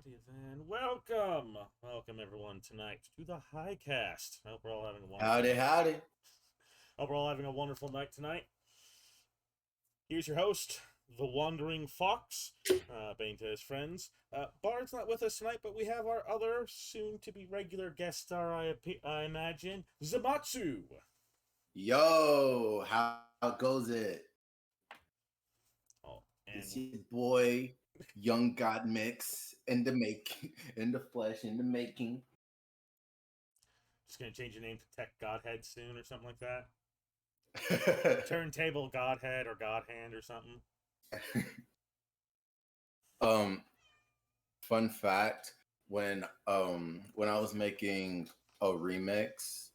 Alrighty then. Welcome everyone tonight to the HighCast. I hope we're all having a wonderful Howdy, night. howdy. Hope we're all having a wonderful night tonight. Here's your host, the Wandering Fox, being to his friends. Bard's not with us tonight, but we have our other soon-to-be regular guest star, I imagine, Zamatsu. Yo, how goes it? Oh, It's and your boy, Young God Mix, in the making, in the flesh, in the making. just gonna change your name to Tech Godhead soon or something like that. Turntable Godhead or Godhand or something. um, Fun fact: when I was making a remix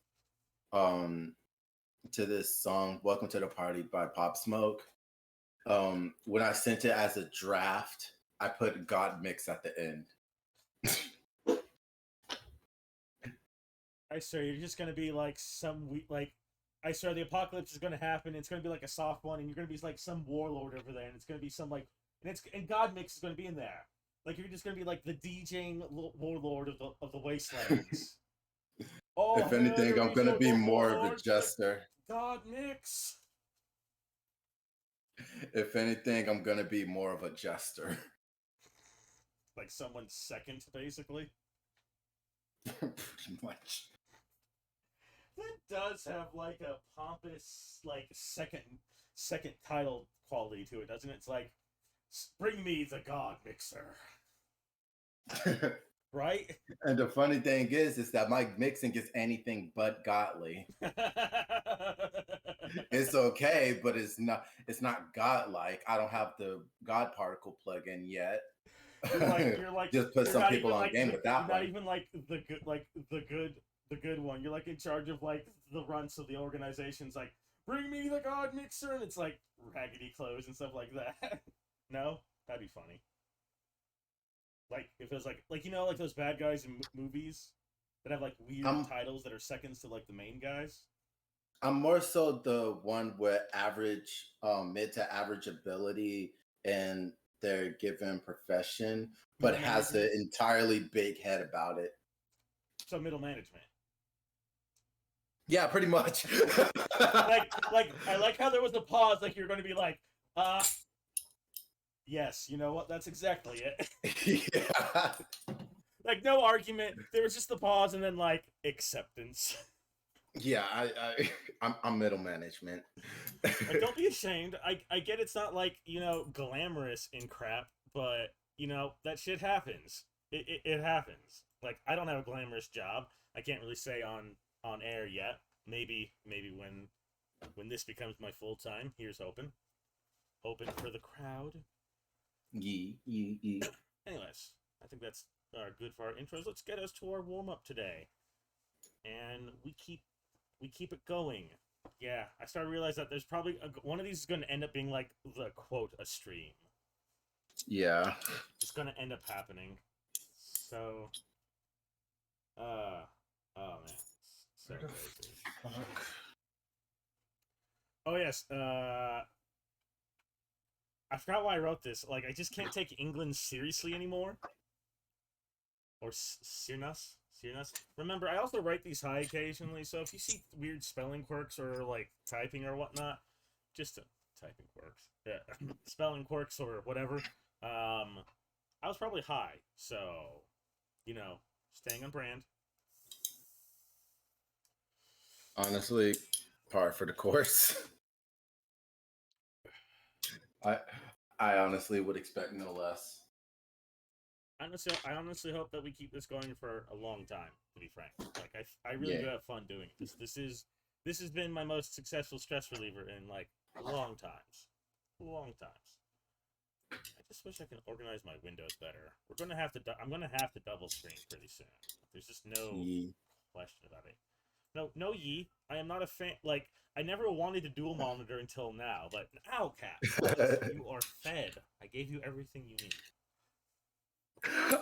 to this song, "Welcome to the Party" by Pop Smoke, when I sent it as a draft, I put God Mix at the end. I swear, you're just gonna be like I swear the apocalypse is gonna happen. It's gonna be like a soft one, and you're gonna be like some warlord over there, and it's gonna be some like, and God Mix is gonna be in there. Like you're just gonna be like the DJing warlord of the wastelands. Oh, If hey, anything, I'm gonna be your more of a warlord, jester. God Mix. If anything, I'm gonna be more of a jester. Like someone's second, basically. Pretty much. That does have like a pompous like second title quality to it, doesn't it? It's like, bring me the God Mixer, right? And the funny thing is that my mixing is anything but godly. It's okay, but it's not godlike. I don't have the God particle plugin yet. Just put you're some not people even on like game with that you're not one. even like the good one. You're like in charge of like the runts of the organizations. Like, bring me the God Mixer, and it's like raggedy clothes and stuff like that. No, that'd be funny. Like if it was like like those bad guys in movies that have like weird I'm titles that are seconds to like the main guys. I'm more so the one with average, mid to average ability in their given profession, but Middle has management. an entirely big head about it. So middle management. Yeah, pretty much. Like I like how there was a pause. Like you're going to be like, yes, you know what? That's exactly it. Yeah. Like no argument. There was just the pause and then like acceptance. Yeah, I'm middle management. Like don't be ashamed. I get it's not like glamorous in crap, but that shit happens. It happens. Like I don't have a glamorous job. I can't really say on air yet. Maybe when this becomes my full time. Here's hoping for the crowd. Yeah. Anyways, I think that's good for our intros. Let's get us to our warm up today, and we keep it going. Yeah, I started to realize that there's probably one of these is going to end up being like the quote a stream. Yeah. It's going to end up happening. So, uh, oh man, so crazy. Oh yes, I forgot why I wrote this. Like, I just can't take England seriously anymore. Or Sirnas. Remember, I also write these high occasionally, so if you see weird spelling quirks or like typing or whatnot, just typing quirks, yeah, spelling quirks or whatever. I was probably high, so staying on brand. Honestly, par for the course. I I honestly would expect no less. I honestly hope that we keep this going for a long time. To be frank, like I really Yeah. do have fun doing this. This has been my most successful stress reliever in like long times, long times. I just wish I could organize my windows better. We're gonna have to. I'm gonna have to double screen pretty soon. There's just no Yeah. question about it. No, Yi. I am not a fan. Like I never wanted to dual monitor until now, but now, Cat, pause. You are fed. I gave you everything you need.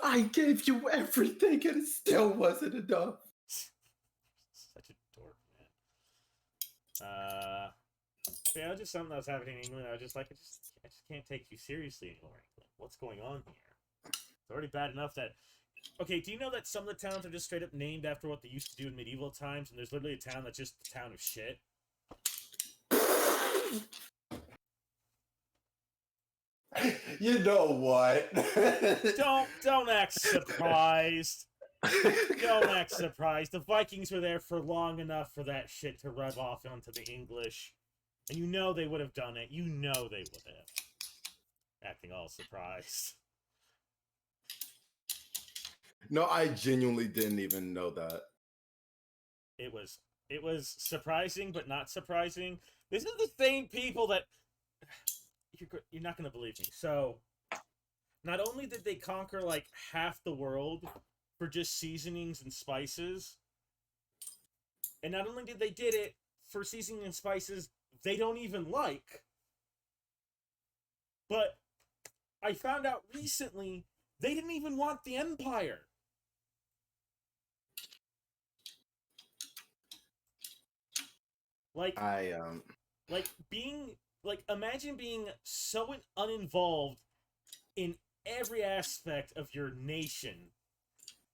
I gave you everything and it still wasn't enough. Such a dork, man. Yeah, just something that was happening in England. I was just like, I just can't take you seriously anymore, England. What's going on here? It's already bad enough that. Okay, do you know that some of the towns are just straight up named after what they used to do in medieval times, and there's literally a town that's just the town of shit? You know what? Don't act surprised. Don't act surprised. The Vikings were there for long enough for that shit to rub off onto the English. And you know they would have done it. You know they would have. Acting all surprised. No, I genuinely didn't even know that. It was surprising, but not surprising. This is the same people that you're not gonna believe me. So, not only did they conquer like half the world for just seasonings and spices, and not only did they did it for seasoning and spices they don't even like, but I found out recently they didn't even want the empire. Like I like being like imagine being so uninvolved in every aspect of your nation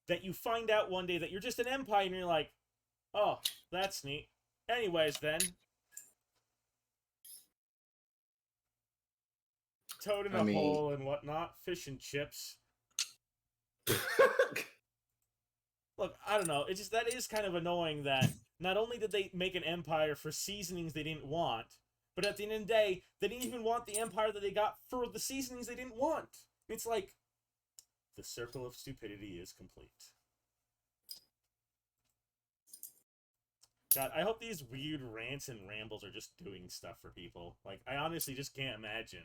that you find out one day that you're just an empire and you're like, oh, that's neat. Anyways, then. Toad in I a mean, hole and whatnot, fish and chips. Look, I don't know. It's just that is kind of annoying that not only did they make an empire for seasonings they didn't want, but at the end of the day, they didn't even want the empire that they got for the seasonings they didn't want. It's like the circle of stupidity is complete. God, I hope these weird rants and rambles are just doing stuff for people. Like, I honestly just can't imagine,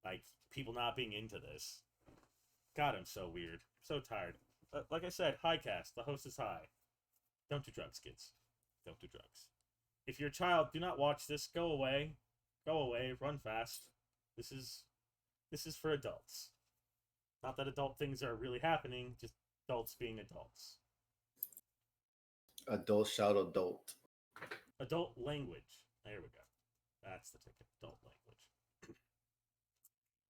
like, people not being into this. God, I'm so weird. I'm so tired. Like I said, HighCast. The host is high. Don't do drugs, kids. Don't do drugs. If you're a child, do not watch this. Go away. Go away. Run fast. This is for adults. Not that adult things are really happening, just adults being adults. adult shout adult. Adult language. There we go. That's the ticket. Adult language.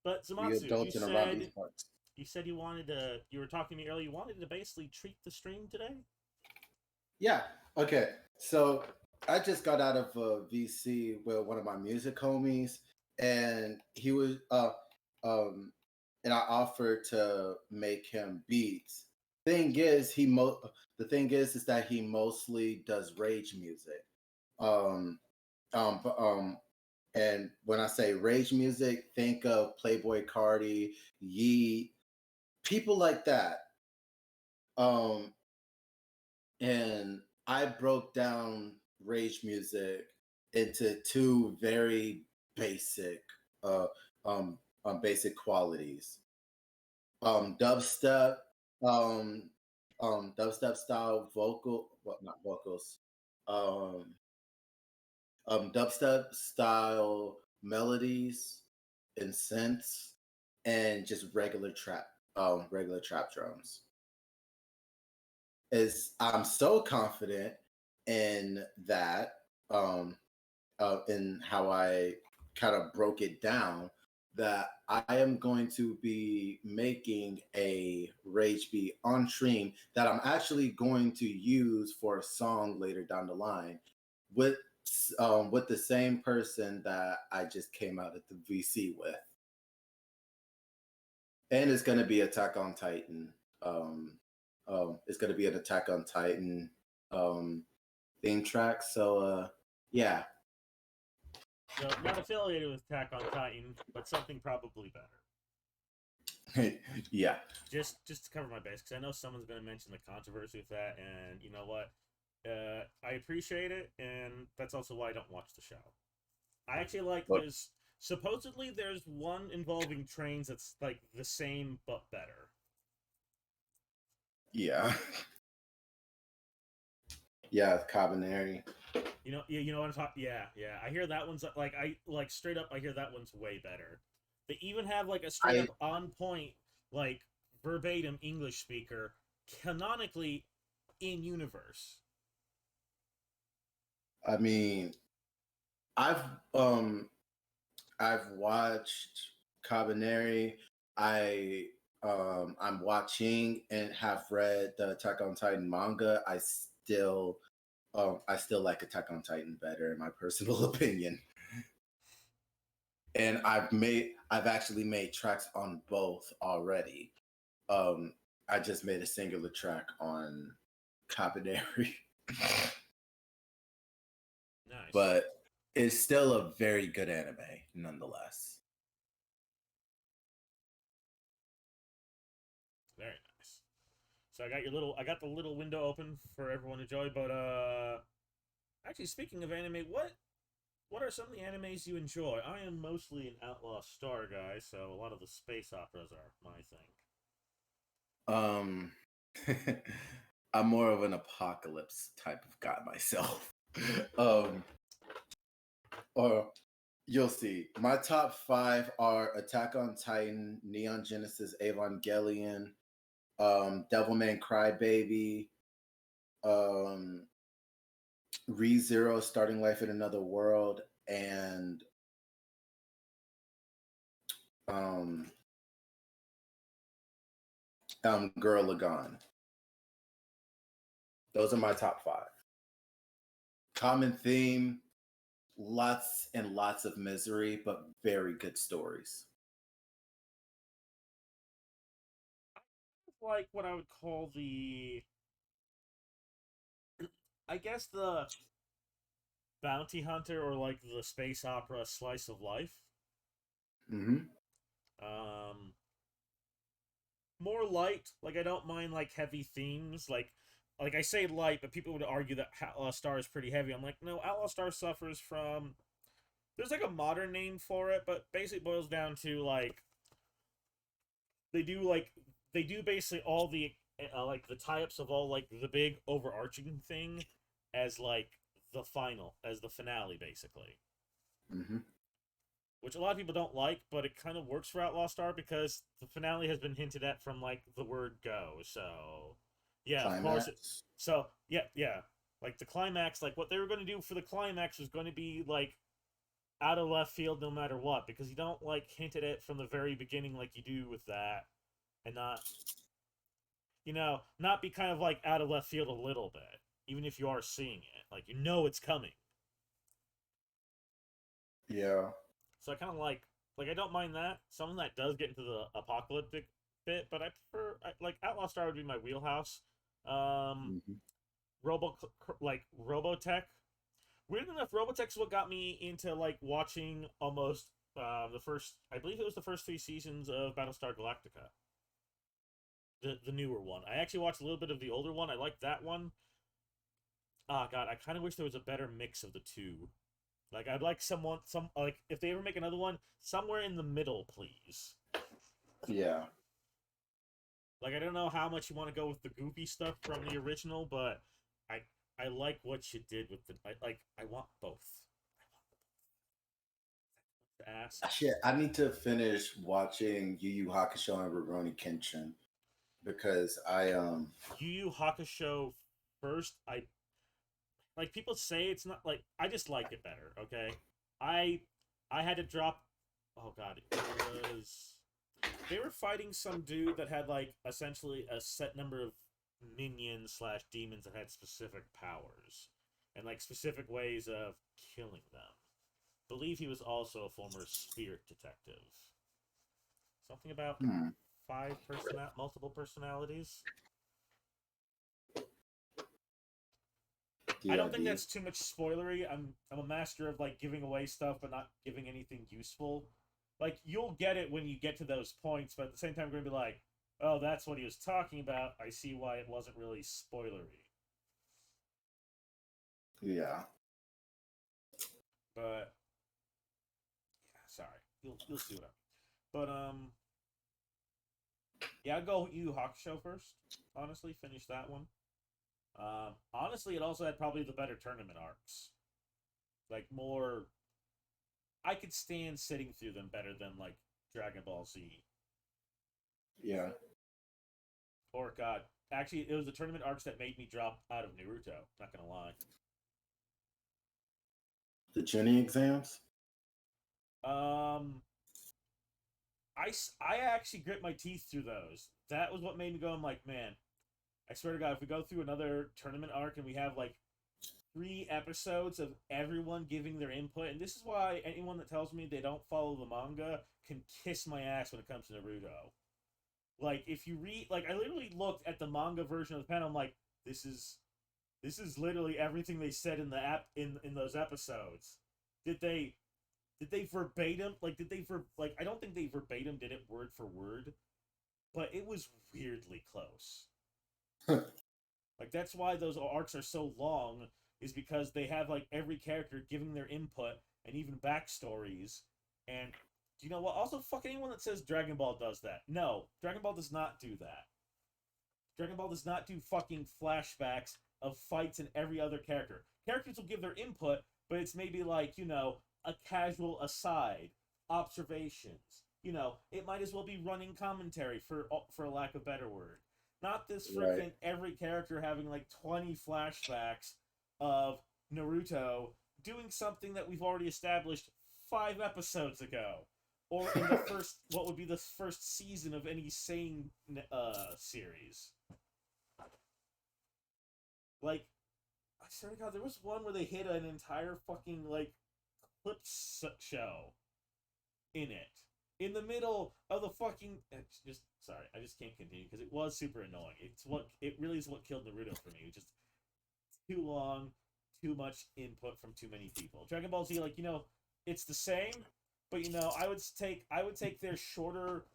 But We Zamatsu, adults in around these parts. you said you wanted to. You were talking to me earlier. You wanted to basically treat the stream today. Yeah. Okay. So I just got out of a VC with one of my music homies, and he was um and I offered to make him beats. Thing is, the thing is that he mostly does rage music. Um um but, um and when I say rage music, think of Playboy Cardi, Yeet, people like that. Um and I broke down rage music into two very basic, uh, um, basic qualities. Dubstep, um, dubstep style well, not vocals, um, dubstep style melodies and synths, and just regular trap drums. Is I'm so confident in that, in how I kind of broke it down, that I am going to be making a rage beat on stream that I'm actually going to use for a song later down the line with with the same person that I just came out at the VC with, and it's going to be Attack on Titan. Um, it's going to be an Attack on Titan um, theme track. So yeah, So not affiliated with Attack on Titan, but something probably better. yeah. Just to cover my base, because I know someone's going to mention the controversy with that, and you know what? I appreciate it, and that's also why I don't watch the show. I actually like Look, there's one involving trains that's like the same but better. yeah, yeah. Cabaneri. You know what I'm talking. Yeah, yeah. I hear that one's like I like straight up. I hear that one's way better. They even have like a straight I up on point like verbatim English speaker canonically in universe. I mean, I've um I've watched Cabaneri. I I'm watching and have read the Attack on Titan manga. I still like Attack on Titan better in my personal opinion. And I've actually made tracks on both already. Um, I just made a singular track on Cabaneri, Nice. but it's still a very good anime nonetheless. Very nice. So I got the little window open for everyone to enjoy, but actually speaking of anime, what are some of the animes you enjoy? I am mostly an Outlaw Star guy, so a lot of the space operas are my thing. Um, I'm more of an apocalypse type of guy myself. um, or you'll see. My top five are Attack on Titan, Neon Genesis Evangelion, Devilman Crybaby, um, ReZero Starting Life in Another World, and um, Girl Lagan. Those are my top five. Common theme, lots and lots of misery, but very good stories. Like what I would call I guess the bounty hunter or like the space opera slice of life. Mm-hmm. Um, More light. Like I don't mind like heavy themes. Like I say light, but people would argue that Outlaw Star is pretty heavy. I'm like, no, Outlaw Star suffers from. There's like a modern name for it, but basically boils down to they do like they do basically all the like the tie-ups of all like the big overarching thing as like as the finale basically, Mm-hmm. which a lot of people don't like, but it kind of works for Outlaw Star because the finale has been hinted at from like the word go. So, yeah, of course. Climax. Yeah. Like the climax, like what they were going to do for the climax was going to be like out of left field no matter what because you don't like hint at it from the very beginning like you do with that, and not be kind of like out of left field a little bit, even if you are seeing it, like it's coming. Yeah. So I kind of like I don't mind that. Something that does get into the apocalyptic bit, but I prefer like Outlaw Star would be my wheelhouse. Um, Mm-hmm. Robotech. Weird enough, Robotech's what got me into like watching almost the first. I believe it was the first three seasons of Battlestar Galactica, the newer one. I actually watched a little bit of the older one. I liked that one. Ah, God, I kind of wish there was a better mix of the two. Like, I'd like some like if they ever make another one, somewhere in the middle, please. Yeah. Like I don't know how much you want to go with the goofy stuff from the original, but I I like what you did with I want both. I want to ask Shit, I need to finish watching Yu Yu Hakusho and Rurouni Kenshin because Yu Yu Hakusho first. I like people say it's not like I just like it better. Okay, I I had to drop. Oh God, it was they were fighting some dude that had like essentially a set number of minions slash demons that had specific powers and like specific ways of killing them. Believe he was also a former spirit detective. Something about hmm, multiple personalities. I don't think DID. that's too much spoilery. I'm a master of like giving away stuff but not giving anything useful. Like you'll get it when you get to those points, but at the same time, we're gonna be like, "Oh, that's what he was talking about." I see why it wasn't really spoilery. Yeah. But yeah, sorry, you'll see what I mean. But yeah, I'll go you Hawk Show first. Honestly, finish that one. Honestly, it also had probably the better tournament arcs. Like more, I could stand sitting through them better than like Dragon Ball Z. Yeah. Or God, actually, it was the tournament arcs that made me drop out of Naruto. Not gonna lie. The Jenny exams? Um, I actually grit my teeth through those. That was what made me go. I'm like, man, I swear to God, if we go through another tournament arc and we have like 3 episodes of everyone giving their input, and this is why anyone that tells me they don't follow the manga can kiss my ass when it comes to Naruto. Like, if you read, like, I literally looked at the manga version of the pen. I'm like, this is literally everything they said in the in those episodes. Did they verbatim, like, like, I don't think they verbatim did it word for word, but it was weirdly close. Like, that's why those arcs are so long, is because they have like every character giving their input and even backstories. And you know what? Also, fuck anyone that says Dragon Ball does that. No, Dragon Ball does not do that. Dragon Ball does not do fucking flashbacks of fights and every other character. Characters will give their input, but it's maybe like, a casual aside, observations. It might as well be running commentary, for a lack of a better word. Not this Right. freaking every character having like 20 flashbacks of Naruto doing something that we've already established 5 episodes ago. Or in the first, what would be the first season of any sane series. Like, I swear to God, there was one where they hit an entire fucking, like, clip show in it. In the middle of the fucking... Just, sorry, I just can't continue, because it was super annoying. It really is what killed Naruto for me. It was just too long, too much input from too many people. Dragon Ball Z, like, it's the same, but, I would take their shorter,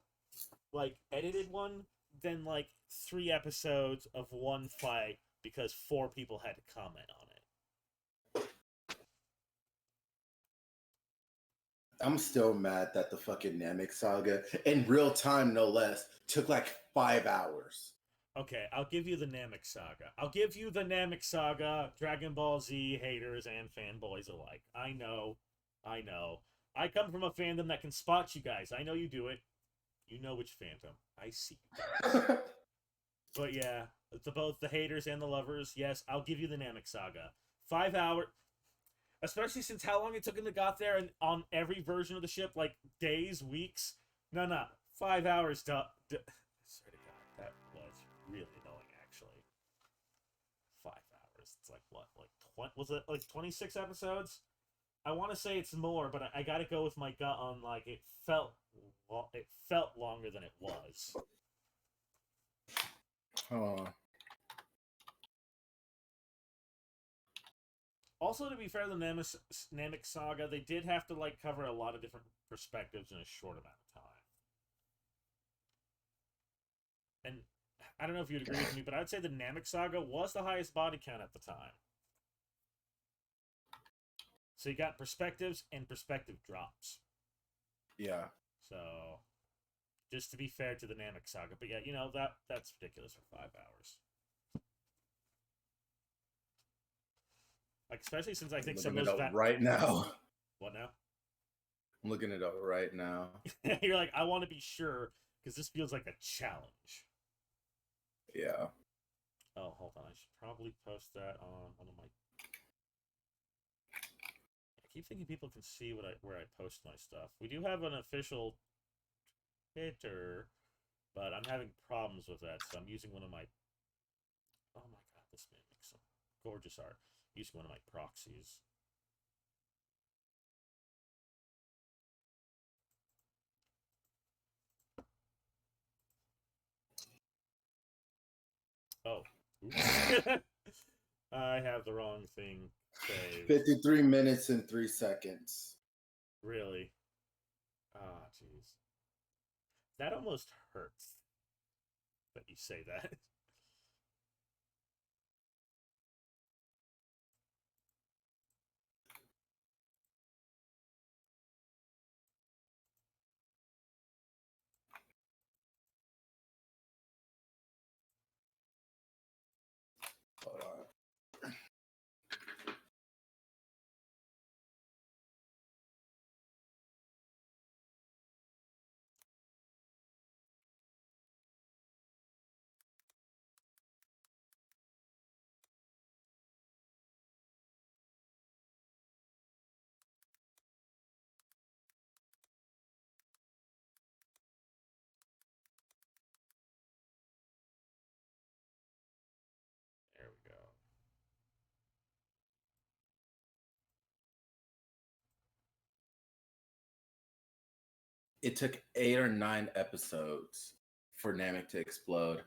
like, edited one than, like, 3 episodes of one fight because 4 people had to comment on it. I'm still mad that the fucking Namek saga, in real time no less, took like 5 hours. Okay, I'll give you the Namek saga. I'll give you the Namek saga, Dragon Ball Z haters and fanboys alike. I know. I come from a fandom that can spot you guys. I know you do it. You know which fandom. I see you guys. But yeah, to both the haters and the lovers, yes, I'll give you the Namek saga. 5 hour, especially since how long it took him to got there and on every version of the ship, like days, weeks. No, 5 hours. I swear to God, that was really annoying. Actually, 5 hours. It's like what, like 20? Was it like 26 episodes? I want to say it's more, but I got to go with my gut on like it felt longer than it was. Oh. Also, to be fair, the Namek saga, they did have to like cover a lot of different perspectives in a short amount of time. And I don't know if you'd agree with me, but I'd say the Namek saga was the highest body count at the time. So you got perspectives and perspective drops. Yeah. So just to be fair to the Namek saga, but yeah, that's ridiculous for 5 hours. Like, especially since I think some of those right now. What now? I'm looking it up right now. You're like, I want to be sure because this feels like a challenge. Yeah. Oh, hold on. I should probably post that on one of my. I keep thinking people can see where I post my stuff. We do have an official Twitter, but I'm having problems with that, so I'm using one of my. Oh my God, this man makes some gorgeous art. Using one of my proxies. Oh. I have the wrong thing saved. 53 minutes and 3 seconds. Really? Ah, jeez. That almost hurts that you say that. Hold on. it took 8 or 9 episodes for Namek to explode.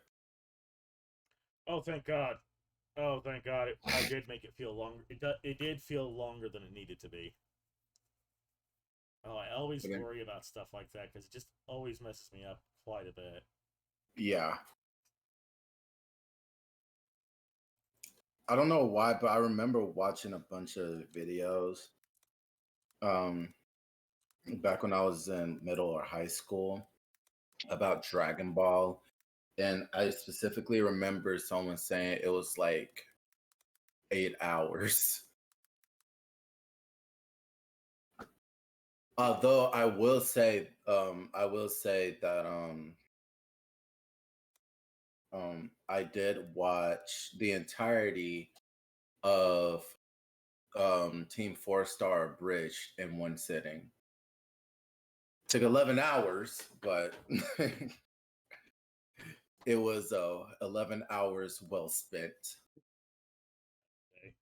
Oh, thank God. Oh, thank God. I did make it feel longer. It did feel longer than it needed to be. Oh, I always Then, worry about stuff like that because it just always messes me up quite a bit. yeah. I don't know why, but I remember watching a bunch of videos um, back when I was in middle or high school about Dragon Ball. And I specifically remember someone saying it was like 8 hours. Although I will say that I did watch the entirety of Team Four Star Bridge in one sitting. Took 11 hours, but it was 11 hours well spent. Okay.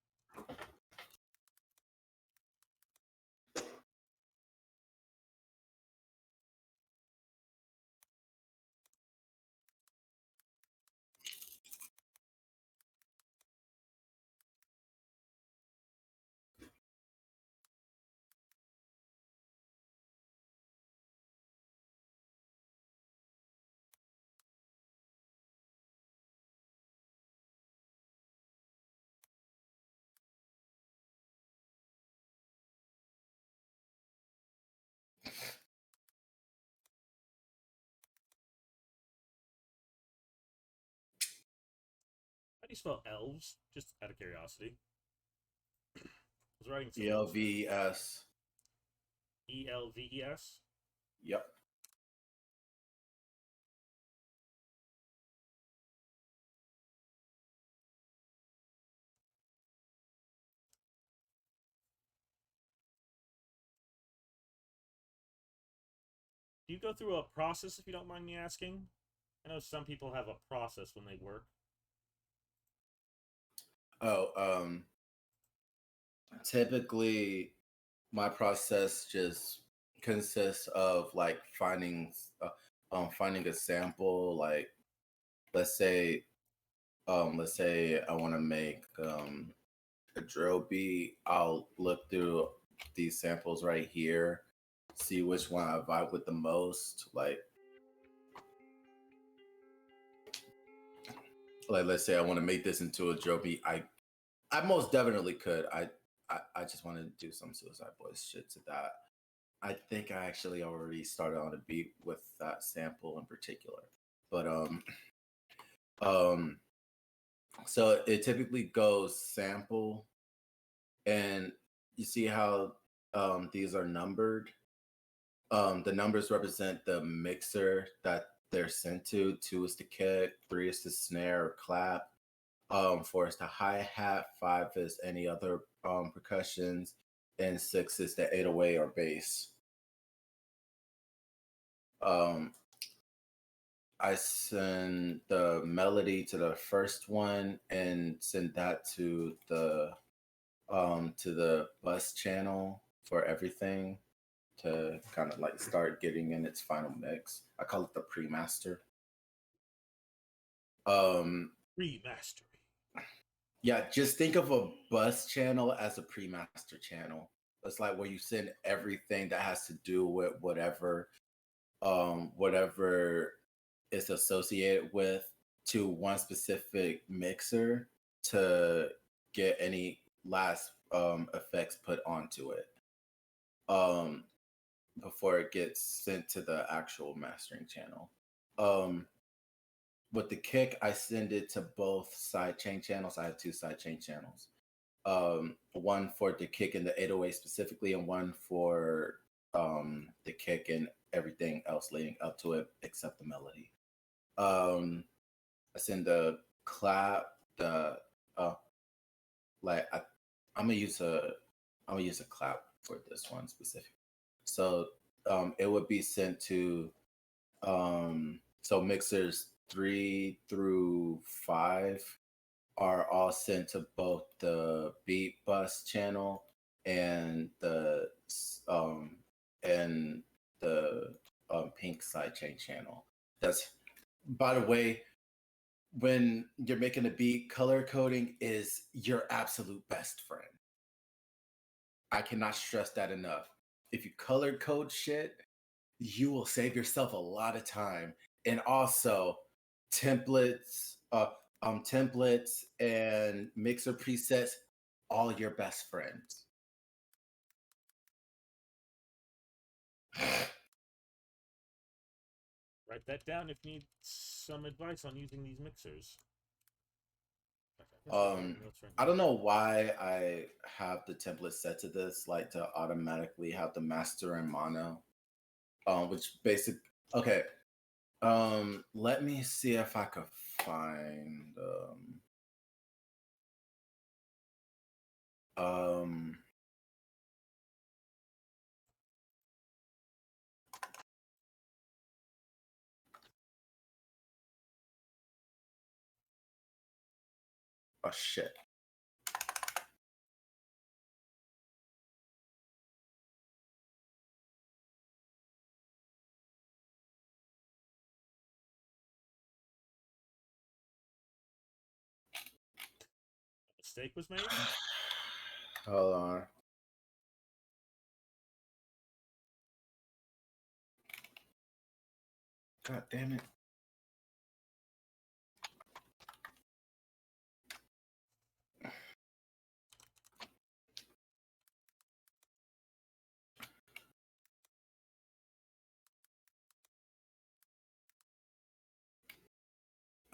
How do you spell elves? Just out of curiosity. I was writing some notes down. ELVS. ELVES? Yep. Do you go through a process if you don't mind me asking? I know some people have a process when they work. Oh, typically my process just consists of like finding a sample. Like let's say let's say I want to make a drill beat. I'll look through these samples right here, see which one I vibe with the most. Like let's say I want to make this into a drill beat. I most definitely could. I just want to do some Suicide Boys shit to that. I think I actually already started on a beat with that sample in particular. But um so it typically goes sample, and you see how these are numbered. The numbers represent the mixer that they're sent to. 2 is the kick, 3 is the snare or clap, 4 is the hi-hat, 5 is any other percussions, and 6 is the 808 or bass. Um, I send the melody to the first one and send that to the bus channel for everything to kind of like start getting in its final mix. I call it the pre-master. Remastery. Yeah, just think of a bus channel as a pre-master channel. It's like where you send everything that has to do with whatever it's associated with to one specific mixer to get any last effects put onto it um, before it gets sent to the actual mastering channel. With the kick, I send it to both sidechain channels. I have 2 sidechain channels. One for the kick and the 808 specifically, and one for the kick and everything else leading up to it except the melody. I send the clap, the like I'm gonna use a clap for this one specific. So it would be sent to so mixers 3 through 5 are all sent to both the beat bus channel and the um and the pink sidechain channel. That's, by the way, when you're making a beat, color coding is your absolute best friend. I cannot stress that enough. If you color code shit, you will save yourself a lot of time. And also, templates, templates and mixer presets, all your best friends. Write that down if you need some advice on using these mixers. I don't know why I have the template set to this, like to automatically have the master and mono. Which basic okay. Let me see if I could find um oh shit. A mistake was made? Hold on. God damn it.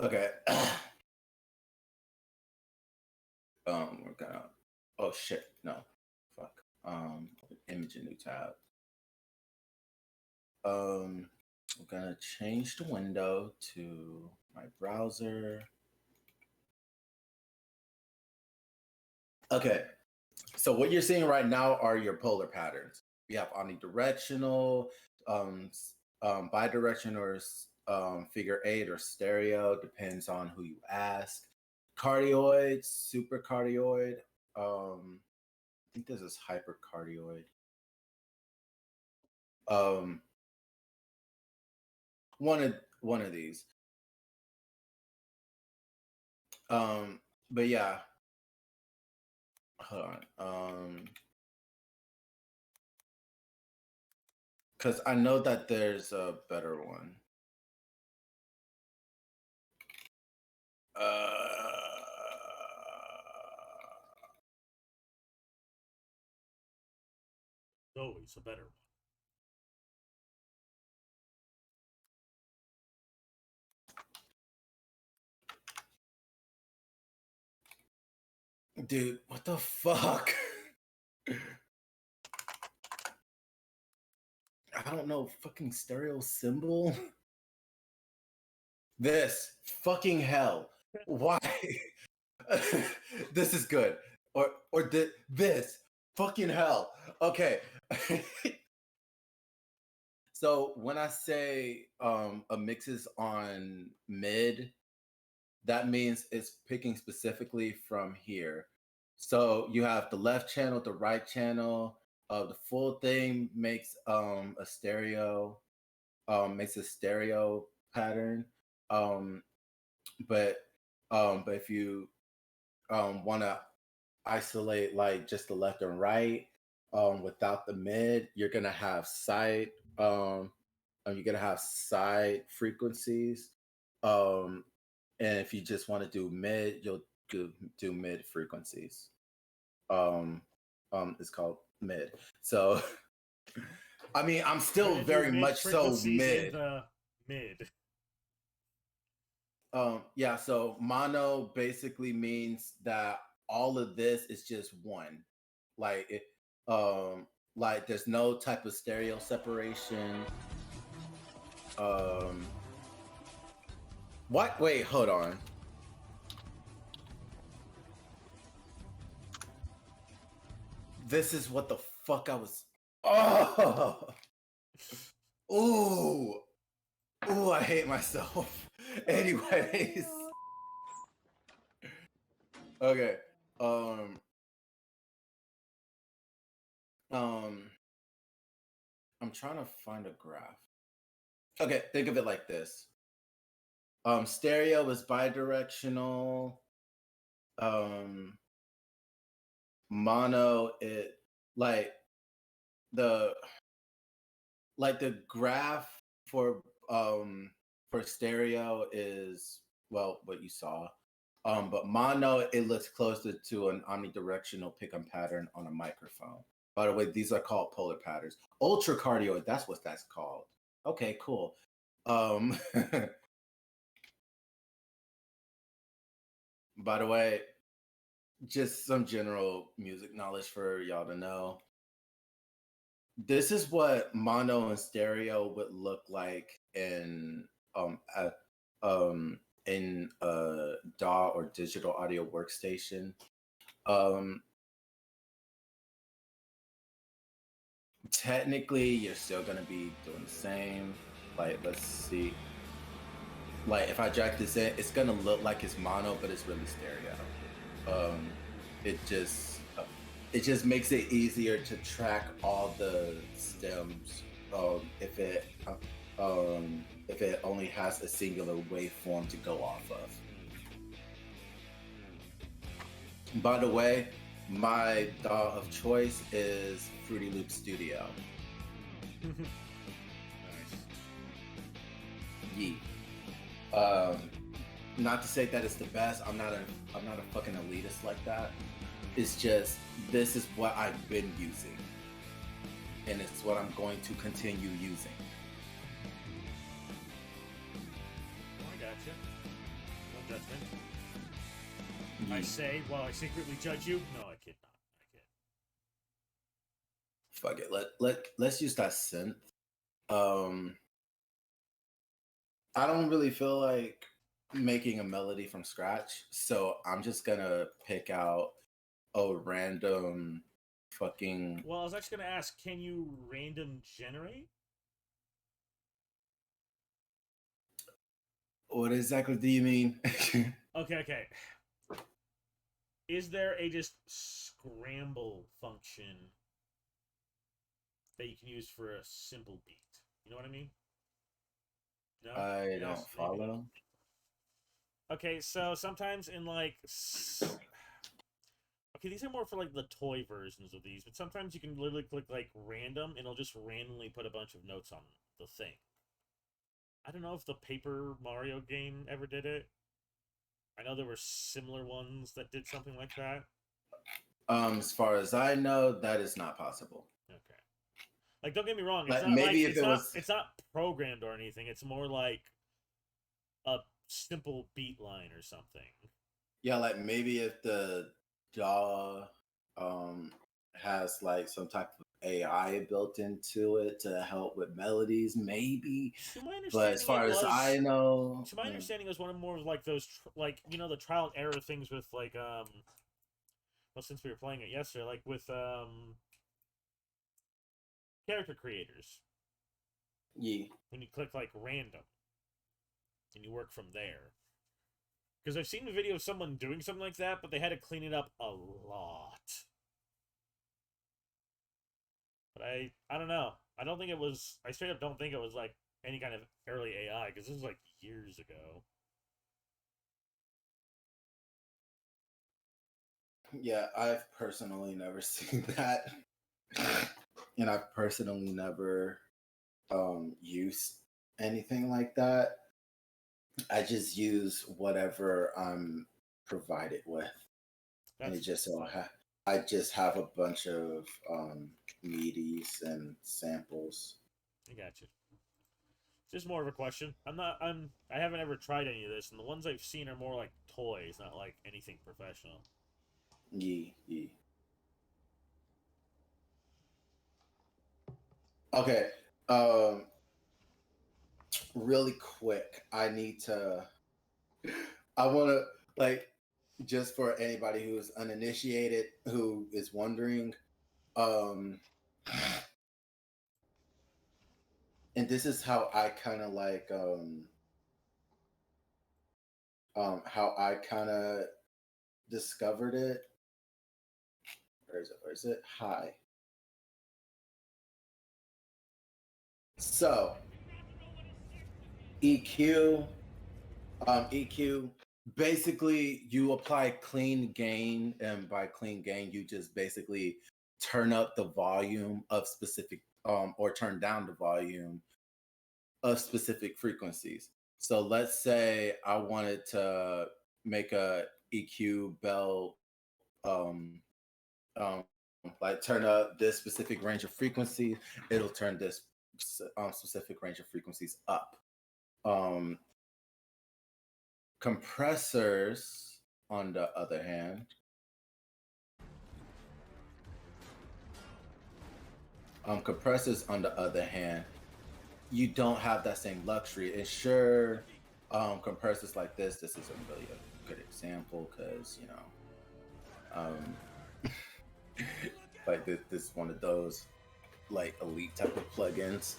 Okay. We're gonna. Oh shit! No, fuck. Image a new tab. We're gonna change the window to my browser. Okay. So what you're seeing right now are your polar patterns. We have omnidirectional, bidirectional, or figure eight, or stereo, depends on who you ask. Cardioid, supercardioid. I think this is hypercardioid. One of these. But yeah. Hold on. Because I know that there's a better one. Always a better one. Dude, what the fuck? I don't know, fucking stereo symbol. This fucking hell. Why? This is good. Or this fucking hell. Okay. So when I say a mix is on mid, that means it's picking specifically from here. So you have the left channel, the right channel. The full thing makes a stereo, makes a stereo pattern. But if you want to isolate like just the left and right without the mid, you're gonna have side you're gonna have side frequencies. And if you just want to do mid, you'll do mid frequencies. It's called mid. So I mean, I'm still very much so mid. In the mid. Yeah, so mono basically means that all of this is just one. Like it like there's no type of stereo separation. What? Wait, hold on. This is what the fuck I was. Oh, ooh, I hate myself. Anyways, okay. I'm trying to find a graph. Okay, think of it like this. Stereo is bidirectional. Mono, it like the the graph for stereo is, well, what you saw. But mono, it looks closer to an omnidirectional pick-up pattern on a microphone. By the way, these are called polar patterns. Ultra cardioid, that's what that's called. Okay, cool. By the way, just some general music knowledge for y'all to know. This is what mono and stereo would look like in a DAW or digital audio workstation. Technically, you're still gonna be doing the same. Like, let's see. Like, if I jack this in, it's gonna look like it's mono, but it's really stereo. It just makes it easier to track all the stems if it only has a singular waveform to go off of. By the way, my DAW of choice is Fruity Loop Studio. Nice. Not to say that it's the best. I'm not a fucking elitist like that. It's just, this is what I've been using, and it's what I'm going to continue using. I gotcha. No judgment. I say, while I secretly judge you, no, I kid not. Fuck it. Let's use that synth. I don't really feel like making a melody from scratch, so I'm just gonna pick out a random fucking. Well, I was actually gonna ask, can you random generate? What exactly do you mean? Okay. Is there a just scramble function that you can use for a simple beat? You know what I mean? No? I don't follow. Okay, so sometimes in like... Okay, these are more for like the toy versions of these, but sometimes you can literally click like random and it'll just randomly put a bunch of notes on the thing. I don't know if the Paper Mario game ever did it. I know there were similar ones that did something like that. As far as I know, that is not possible. Okay. Like, don't get me wrong. It's like, not maybe like, if was... it's not programmed or anything. It's more like a simple beat line or something. Yeah, like maybe if the DAW has like some type of AI built into it to help with melodies, maybe. But as far as I know, to my understanding, it was one of more of like those like, you know, the trial and error things with like well, since we were playing it yesterday, like with character creators. Yeah. When you click like random and you work from there. Because I've seen a video of someone doing something like that, but they had to clean it up a lot. But I don't know. I don't think it was... I straight up don't think it was like any kind of early AI, because this was like years ago. Yeah, I've personally never seen that. And I've personally never used anything like that. I just use whatever I'm provided with. And it just so I just have a bunch of MIDIs and samples. I got you. Just more of a question. I haven't ever tried any of this, and the ones I've seen are more like toys, not like anything professional. Yeah. Okay. Really quick, I want to, like, just for anybody who is uninitiated, who is wondering, and this is how I kind of like, how I kind of discovered it. Where is it? Hi. So, EQ, EQ. Basically, you apply clean gain, and by clean gain, you just basically turn up the volume of specific, or turn down the volume of specific frequencies. So let's say I wanted to make a EQ bell, um, like turn up this specific range of frequencies, it'll turn this specific range of frequencies up. Um, Compressors, on the other hand, you don't have that same luxury. And sure, compressors like this isn't really a good example because like this is one of those like elite type of plugins.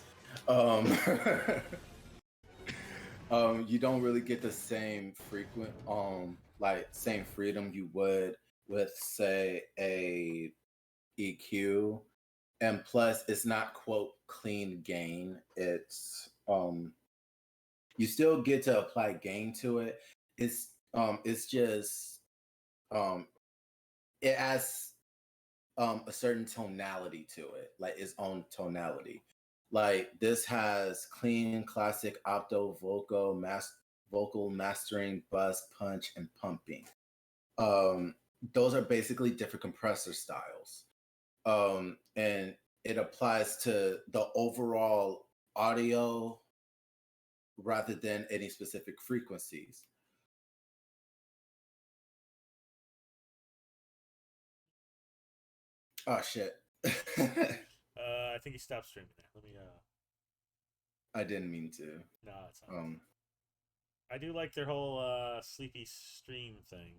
Um, you don't really get the same like same freedom you would with say a EQ, and plus it's not quote clean gain. It's you still get to apply gain to it. It's just um it has a certain tonality to it, like its own tonality. Like this has clean, classic opto vocal mastering, bus, punch, and pumping. Um, those are basically different compressor styles, and it applies to the overall audio rather than any specific frequencies. Oh shit! I think he stopped streaming there. Let me. I didn't mean to. No, it's not. Um, I do like their whole sleepy stream thing.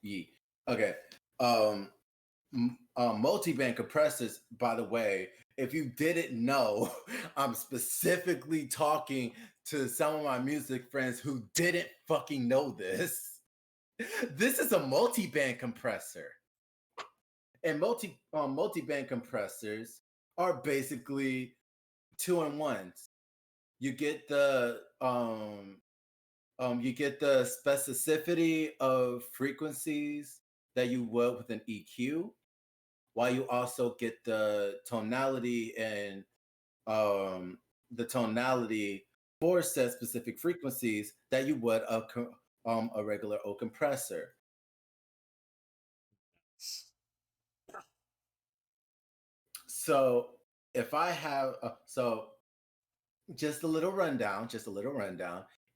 Ye. Okay. Um, Multi-band compressors, by the way, if you didn't know, I'm specifically talking to some of my music friends who didn't fucking know this. This is a multi-band compressor. And multi-band compressors are basically two-in-ones. You get you get the specificity of frequencies that you would with an EQ, while you also get the tonality and um, the tonality for set specific frequencies that you would a regular O compressor. So if I have just a little rundown,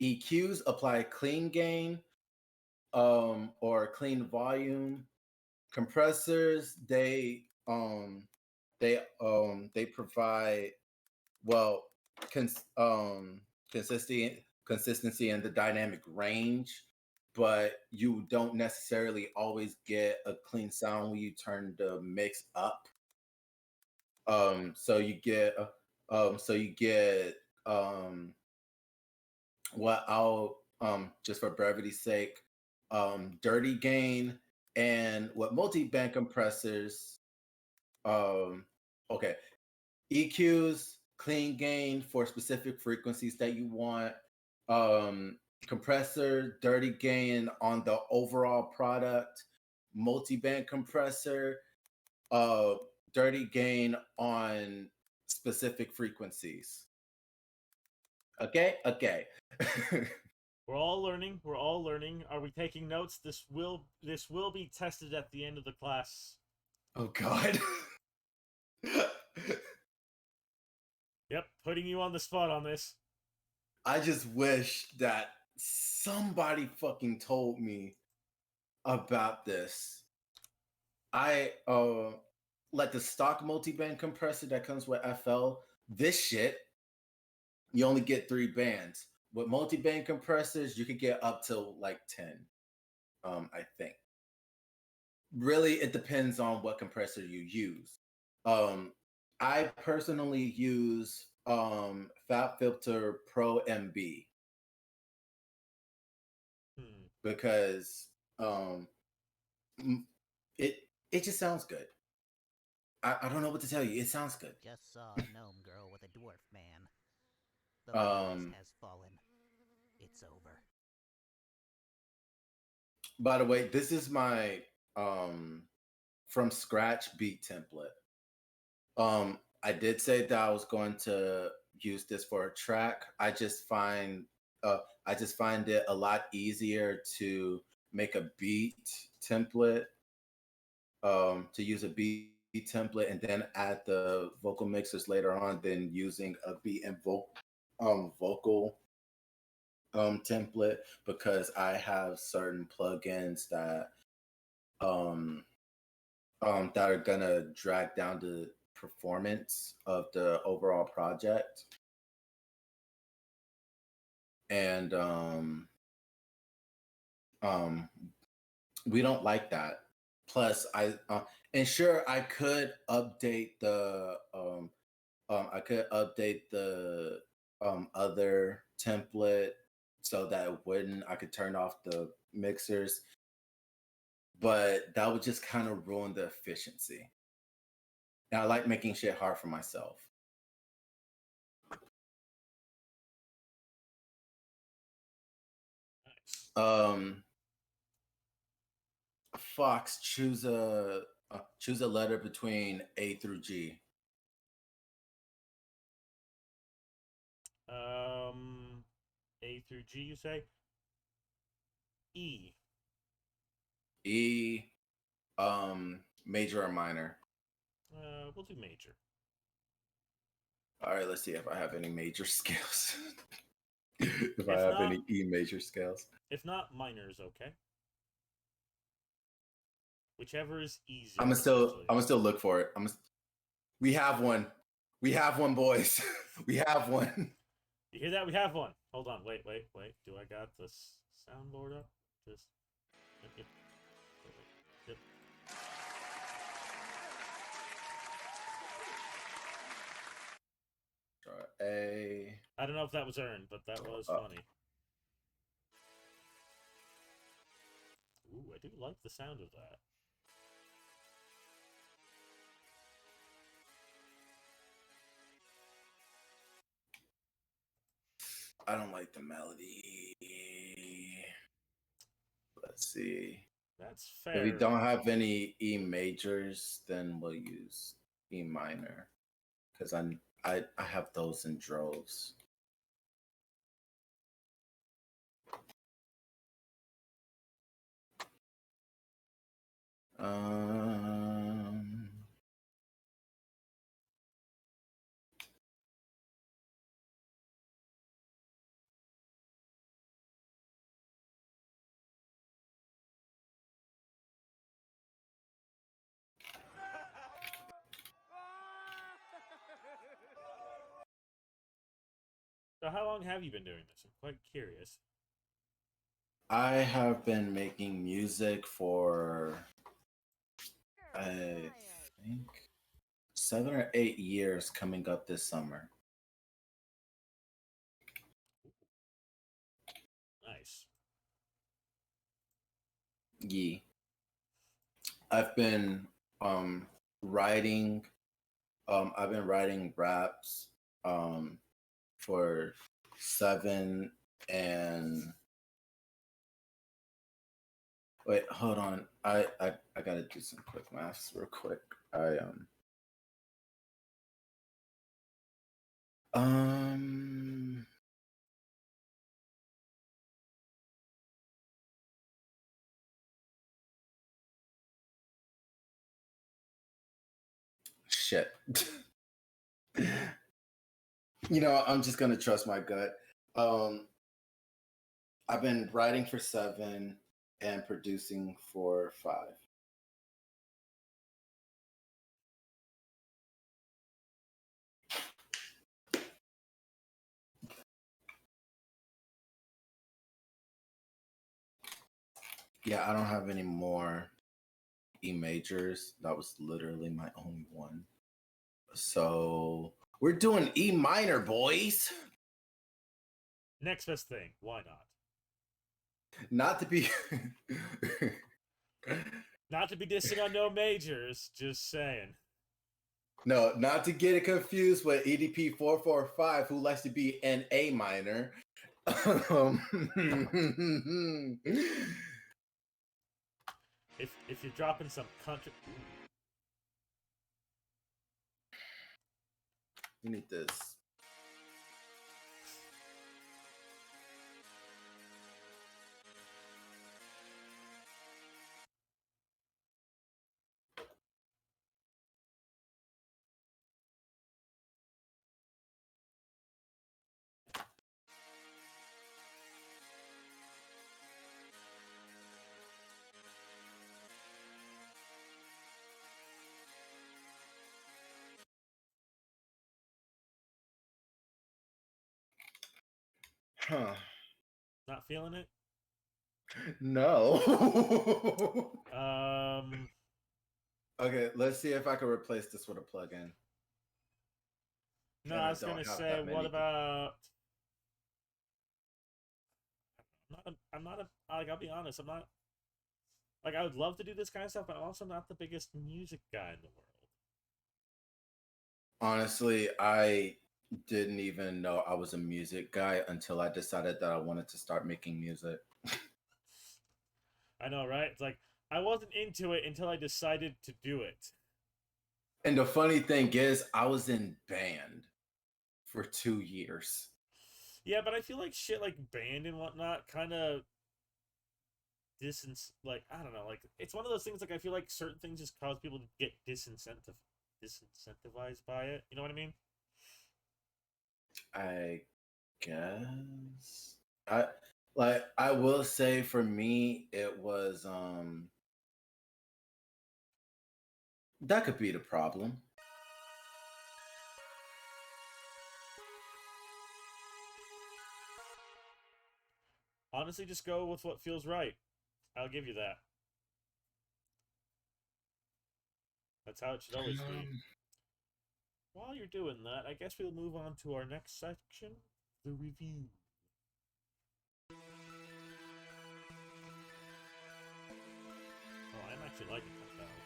EQs apply clean gain, or clean volume. Compressors, they provide, well, cons- um consistency in the dynamic range, but you don't necessarily always get a clean sound when you turn the mix up. So you get um what I'll just for brevity's sake, dirty gain, and what multi-band compressors, um okay, EQs, clean gain for specific frequencies that you want, um compressor, dirty gain on the overall product, multi-band compressor, uh dirty gain on specific frequencies. Okay, okay. We're all learning. We're all learning. Are we taking notes? This will be tested at the end of the class. Oh god. Yep, putting you on the spot on this. I just wish that somebody fucking told me about this. I like the stock multi-band compressor that comes with FL. This shit, you only get 3 bands. With multi-band compressors, you could get up to like 10. I think. Really, it depends on what compressor you use. Um, I personally use FabFilter Pro MB because um, it it just sounds good. I don't know what to tell you. It sounds good. Just saw a gnome girl with a dwarf man. The last Um, has fallen. It's over. by the way, this is my um from scratch beat template. I did say that I was going to use this for a track. I just find it a lot easier to make a beat template, to use a beat template and then add the vocal mixers later on than using a beat and vocal template, because I have certain plugins um that are gonna drag down the performance of the overall project. And um we don't like that. Plus and sure, I could update the other template so that it wouldn't I could turn off the mixers, but that would just kind of ruin the efficiency. And I like making shit hard for myself. Nice. Fox, choose a letter between A through G. A through G, you say? E. E, major or minor. We'll do major. All right, let's see if I have any major scales. If I If have not, any E major scales. if not, minor is okay. Whichever is easier, I'm essentially. gonna still look for it. We have one. We have one, boys. We have one. You hear that? We have one. Hold on. Wait. Do I got the soundboard up? Just. Yep. Yep. A. I don't know if that was earned, but that was funny. Ooh, I do like the sound of that. I don't like the melody. Let's see. That's If we fair. don't have any E majors, then we'll use E minor, because I have those in droves. Um, So, how long have you been doing this? I'm quite curious. I have been making music for, I think, 7 or 8 years, coming up this summer. Nice. Yeah. I've been writing I've been writing raps for 7 and wait, hold on. I gotta do some quick maths real quick. Um shit. I'm just gonna trust my gut. I've been writing for 7 and producing for 5. Yeah, I don't have any more E majors. That was literally my only one. So we're doing E minor, boys. Next best thing. Why not? Not to be Not to be dissing on no majors. Just saying. No, not to get it confused with EDP 445, who likes to be an A minor. If you're dropping some country, You need this. Huh. not feeling it. No. Okay, let's see if I can replace this with a plugin. No, And I I was don't gonna have say, that what many. about? I'm not a. Like, I'll be honest, I'm not. Like, I would love to do this kind of stuff, but I'm also not the biggest music guy in the world. Honestly, I didn't even know I was a music guy until I decided that I wanted to start making music. I know, right? It's like I wasn't into it until I decided to do it. And the funny thing is, I was in band for 2 years. Yeah, but I feel like shit like band and whatnot kind of distance. Like, I don't know. Like, it's one of those things. Like, I feel like certain things just cause people to get disincentivized by it. You know what I mean? I guess. I will say for me it was that could be the problem. Honestly, just go with what feels right. I'll give you that. That's how it should always be. While you're doing that, I guess we'll move on to our next section, the review. Oh, I'm actually liking that, though.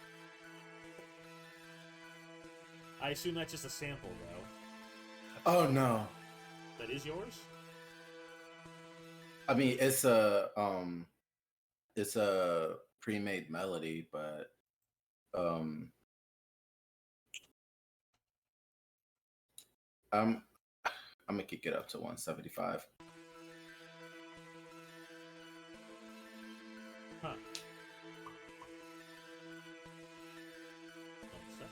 I assume that's just a sample, though. Oh no. That is yours? I mean, it's a pre-made melody, but um I'm I'm gonna kick it up to 175. Huh. One sec.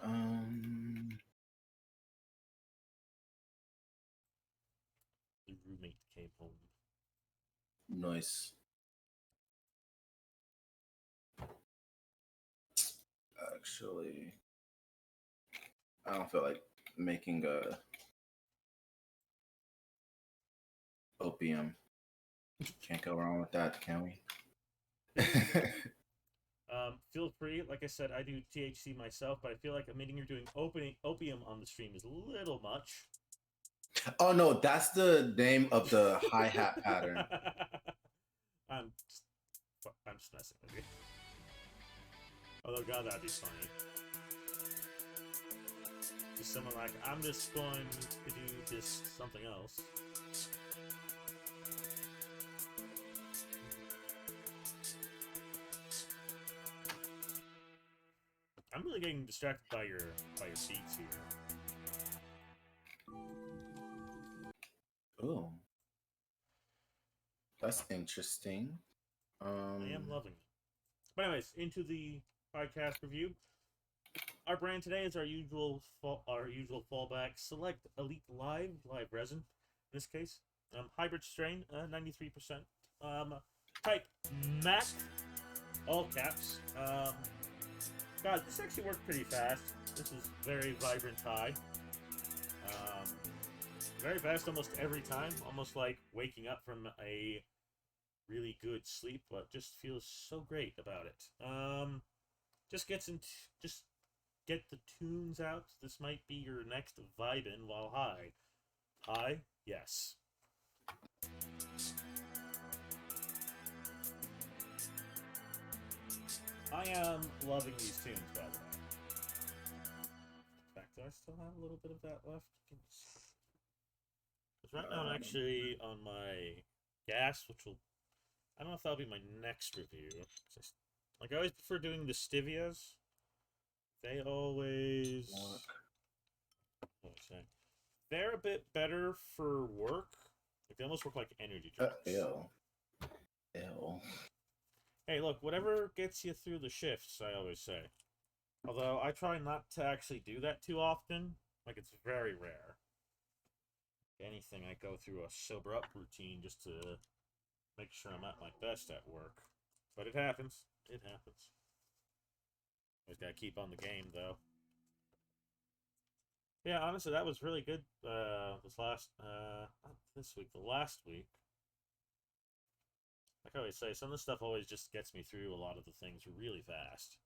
Um The roommate came home. Noise. Actually, I don't feel like making a opium. Can't go wrong with that, can we? Feel free. Like I said, I do THC myself, but I feel like admitting you're doing opium on the stream is a little much. Oh no, that's the name of the hi-hat pattern. I'm just messing with you. Although, God, that'd be funny. Just someone like, I'm just going to do this something else. I'm really getting distracted by your beats here. Oh, that's interesting. I am loving it. But anyways, into the HighCast review. Our brand today is our usual fallback Select Elite live resin. In this case, hybrid strain, 93%. Type MAC, all caps. God, this actually worked pretty fast. This is very vibrant high. Very fast almost every time. Almost like waking up from a really good sleep, but just feels so great about it. Just get the tunes out. This might be your next vibin' while high. High? Yes. I am loving these tunes, by the way. In fact, do I still have a little bit of that left? Because right now I'm actually on my gas, which will... I don't know if that'll be my next review. Like, I always prefer doing the Stivias. They always... What was I saying? They're a bit better for work. Like, they almost work like energy drinks. Ew. Ew. Hey, look, whatever gets you through the shifts, I always say. Although, I try not to actually do that too often. Like, it's very rare. If anything, I go through a sober-up routine just to make sure I'm at my best at work. But it happens. It happens. Always gotta keep on the game, though. Yeah, honestly, that was really good, not this week, the last week. Like I always say, some of the stuff always just gets me through a lot of the things really fast.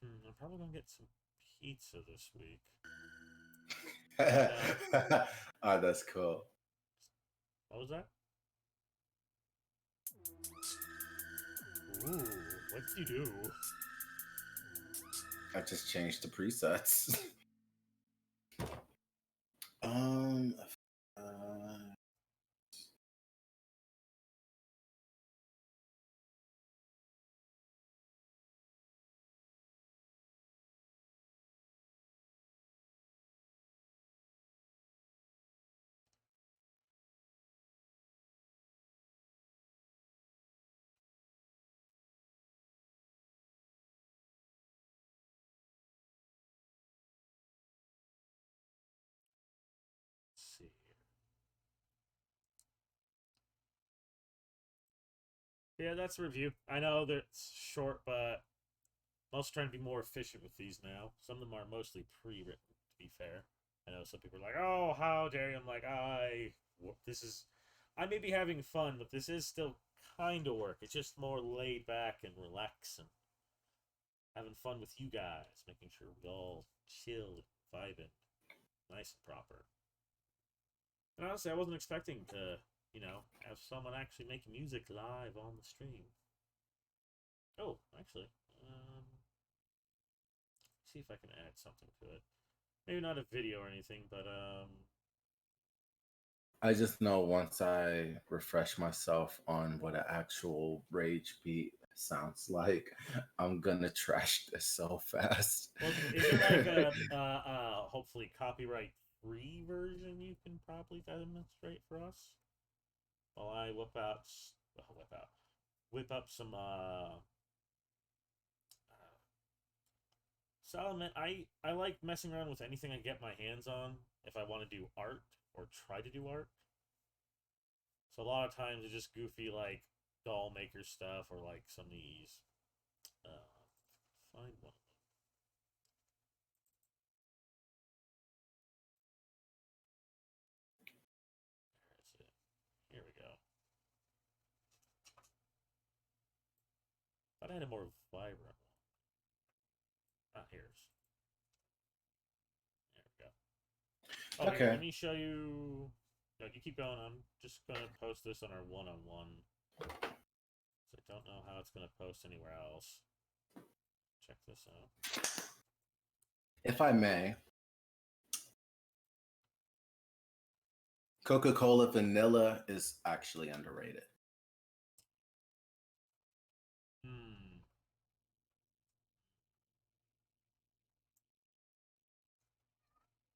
I'm probably gonna get some pizza this week. Oh, that's cool. What was that? Ooh, what did you do? I just changed the presets. Let's see. Yeah, that's a review. I know that it's short, but I'm also trying to be more efficient with these now. Some of them are mostly pre-written, to be fair. I know some people are like, "Oh, how dare you?" I'm like, this is, I may be having fun, but this is still kind of work. It's just more laid back and relaxing, having fun with you guys, making sure we all chill, vibing, nice and proper. And honestly, I wasn't expecting to, have someone actually make music live on the stream. Oh, actually, see if I can add something to it. Maybe not a video or anything, but I just know once I refresh myself on what an actual rage beat sounds like, I'm gonna trash this so fast. Well, is there like a hopefully copyright-free version you can probably demonstrate for us? While I whip up some Solomon. I like messing around with anything I get my hands on if I want to do art or try to do art. So a lot of times it's just goofy like doll maker stuff or like some of these. Find one. Where is it? Here we go. Thought I had a more vibrant one. Here's. There we go. Oh, Okay. here, let me show you. No, you keep going. I'm just gonna post this on our one-on-one. So I don't know how it's gonna post anywhere else. Check this out. If I may, Coca-Cola vanilla is actually underrated.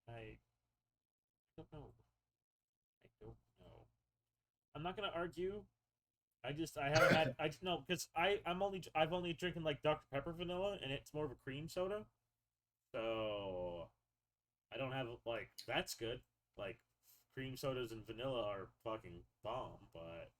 I don't know. I don't know. I'm not gonna argue. I haven't had no because I've only drinking like Dr. Pepper vanilla and it's more of a cream soda. So I don't have like that's good. Like cream sodas and vanilla are fucking bomb, but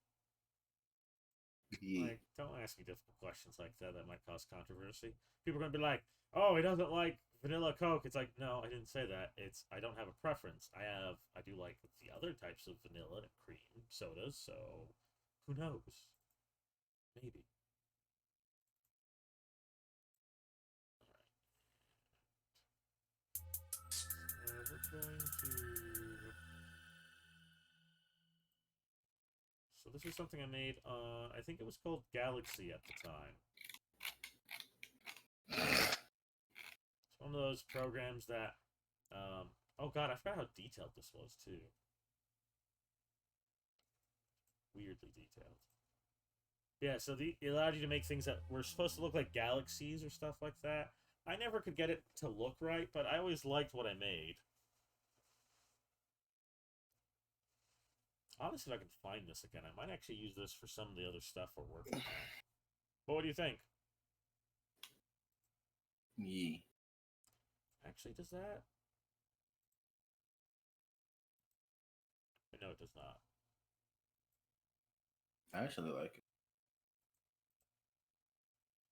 like don't ask me difficult questions like that that might cause controversy. People are gonna be like, "Oh, he doesn't like vanilla Coke." It's like, no, I didn't say that. It's I don't have a preference. I do like the other types of vanilla and cream sodas, so who knows? Maybe. Alright. We're going to So this is something I made. I think it was called Galaxy at the time. It's one of those programs that. Oh god, I forgot how detailed this was too. Weirdly detailed. Yeah, so it allowed you to make things that were supposed to look like galaxies or stuff like that. I never could get it to look right, but I always liked what I made. Honestly, if I can find this again, I might actually use this for some of the other stuff we're working on. But what do you think? Yeah. Actually, does that? No, it does not. I actually like it.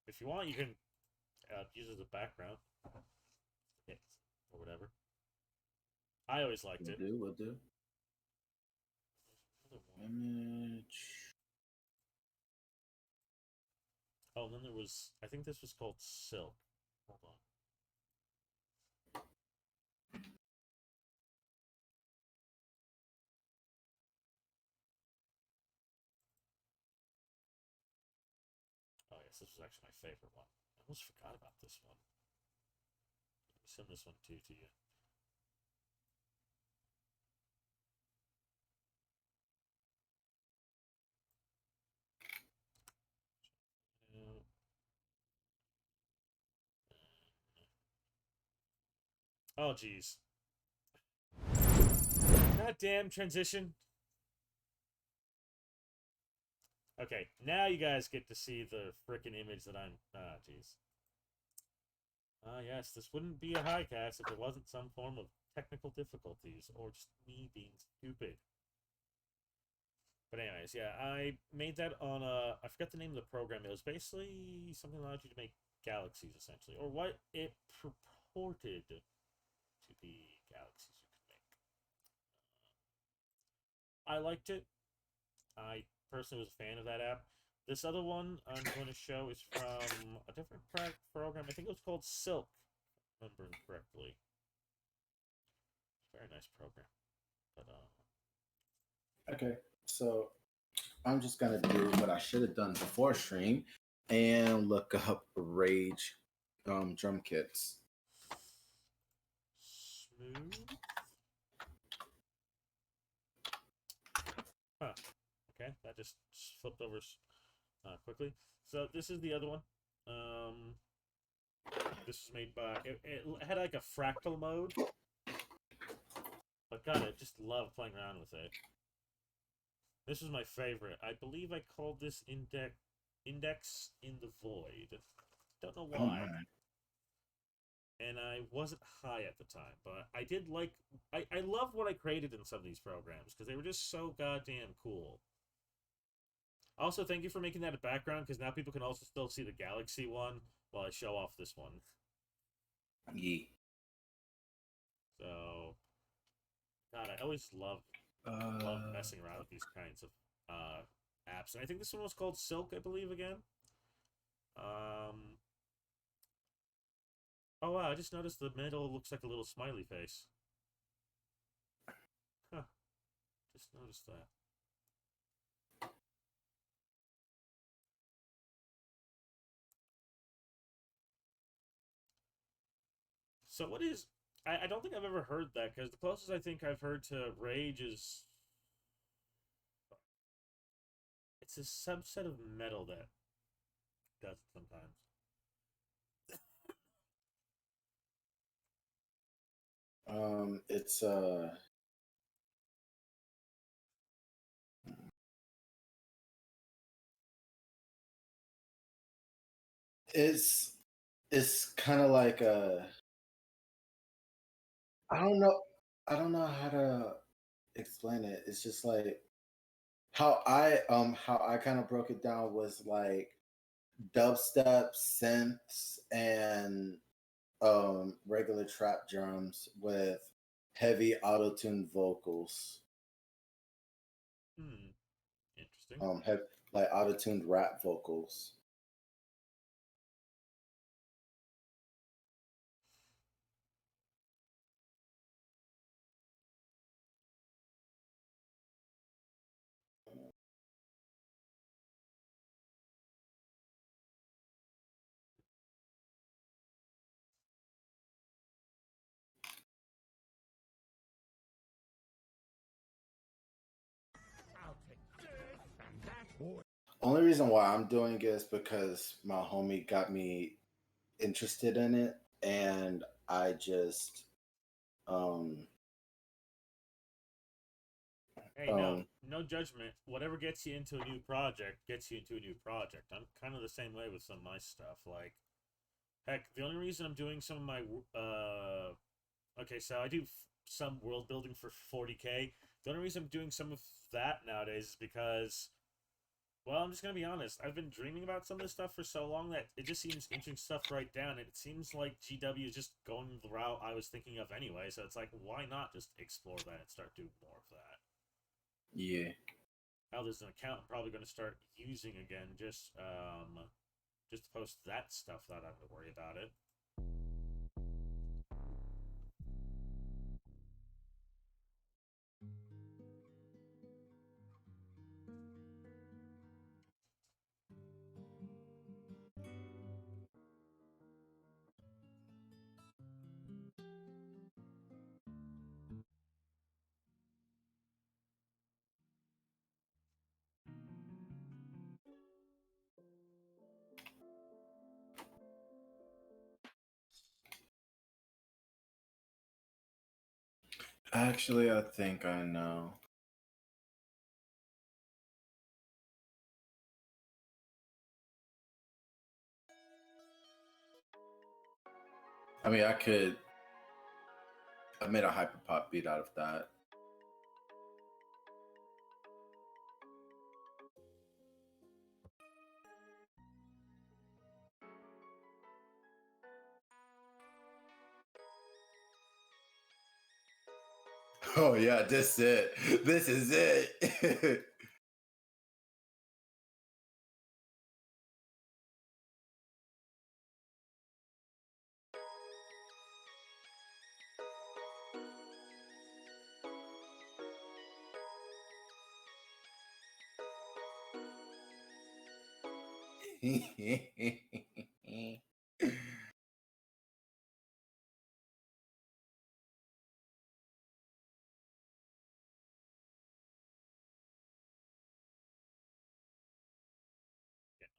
If you want, you can use it as a background. Yeah, or whatever. I always liked it. We'll do. Image. Oh, and then there was... I think this was called Silk. Hold on. Oh, yes, this was actually my favorite one. I almost forgot about this one. Let me send this one too to you. Oh, jeez. Goddamn transition. Okay, now you guys get to see the frickin' image that I'm... Ah, jeez. Yes, this wouldn't be a HighCast if there wasn't some form of technical difficulties, or just me being stupid. But anyways, yeah, I made that on a... I forgot the name of the program. It was basically something that allowed you to make galaxies, essentially. Or what it purported to be galaxies you could make. I liked it. I personally was a fan of that app. This other one I'm going to show is from a different program. I think it was called Silk, if I remember correctly. Very nice program. But, Okay, so I'm just gonna do what I should have done before stream and look up Rage drum kits. smooth. Huh. Okay, that just flipped over quickly. So this is the other one. This was made by... It had like a fractal mode. But God, I just love playing around with it. This was my favorite. I believe I called this Index in the Void. Don't know Oh why. man. And I wasn't high at the time, but I did like... I love what I created in some of these programs, because they were just so goddamn cool. Also, thank you for making that a background, because now people can also still see the Galaxy one while I show off this one. Yeah. So, God, I always love messing around with these kinds of apps. And I think this one was called Silk, I believe, again. Oh, wow, I just noticed the middle looks like a little smiley face. Huh. Just noticed that. So what is... I don't think I've ever heard that, because the closest I think I've heard to Rage is... It's a subset of metal that does it sometimes. It's it's it's kind of like I don't know. I don't know how to explain it. It's just like how I kind of broke it down was like dubstep, synths, and regular trap drums with heavy auto-tuned vocals. Interesting. Have like auto-tuned rap vocals. reason why I'm doing it is because my homie got me interested in it, and I just um Hey, no judgment. Whatever gets you into a new project gets you into a new project. I'm kind of the same way with some of my stuff. Like, heck, the only reason I'm doing some of my okay, so I do some world building for 40K. The only reason I'm doing some of that nowadays is because, well, I'm just gonna be honest. I've been dreaming about some of this stuff for so long that it just seems interesting stuff to write down, and it seems like GW is just going the route I was thinking of anyway. So it's like, why not just explore that and start doing more of that? yeah. Now there's an account I'm probably going to start using again, just to post that stuff that I don't have to worry about it. Actually, I think I know. I mean, I made a hyperpop beat out of that. Oh yeah, this it. This is it. Getting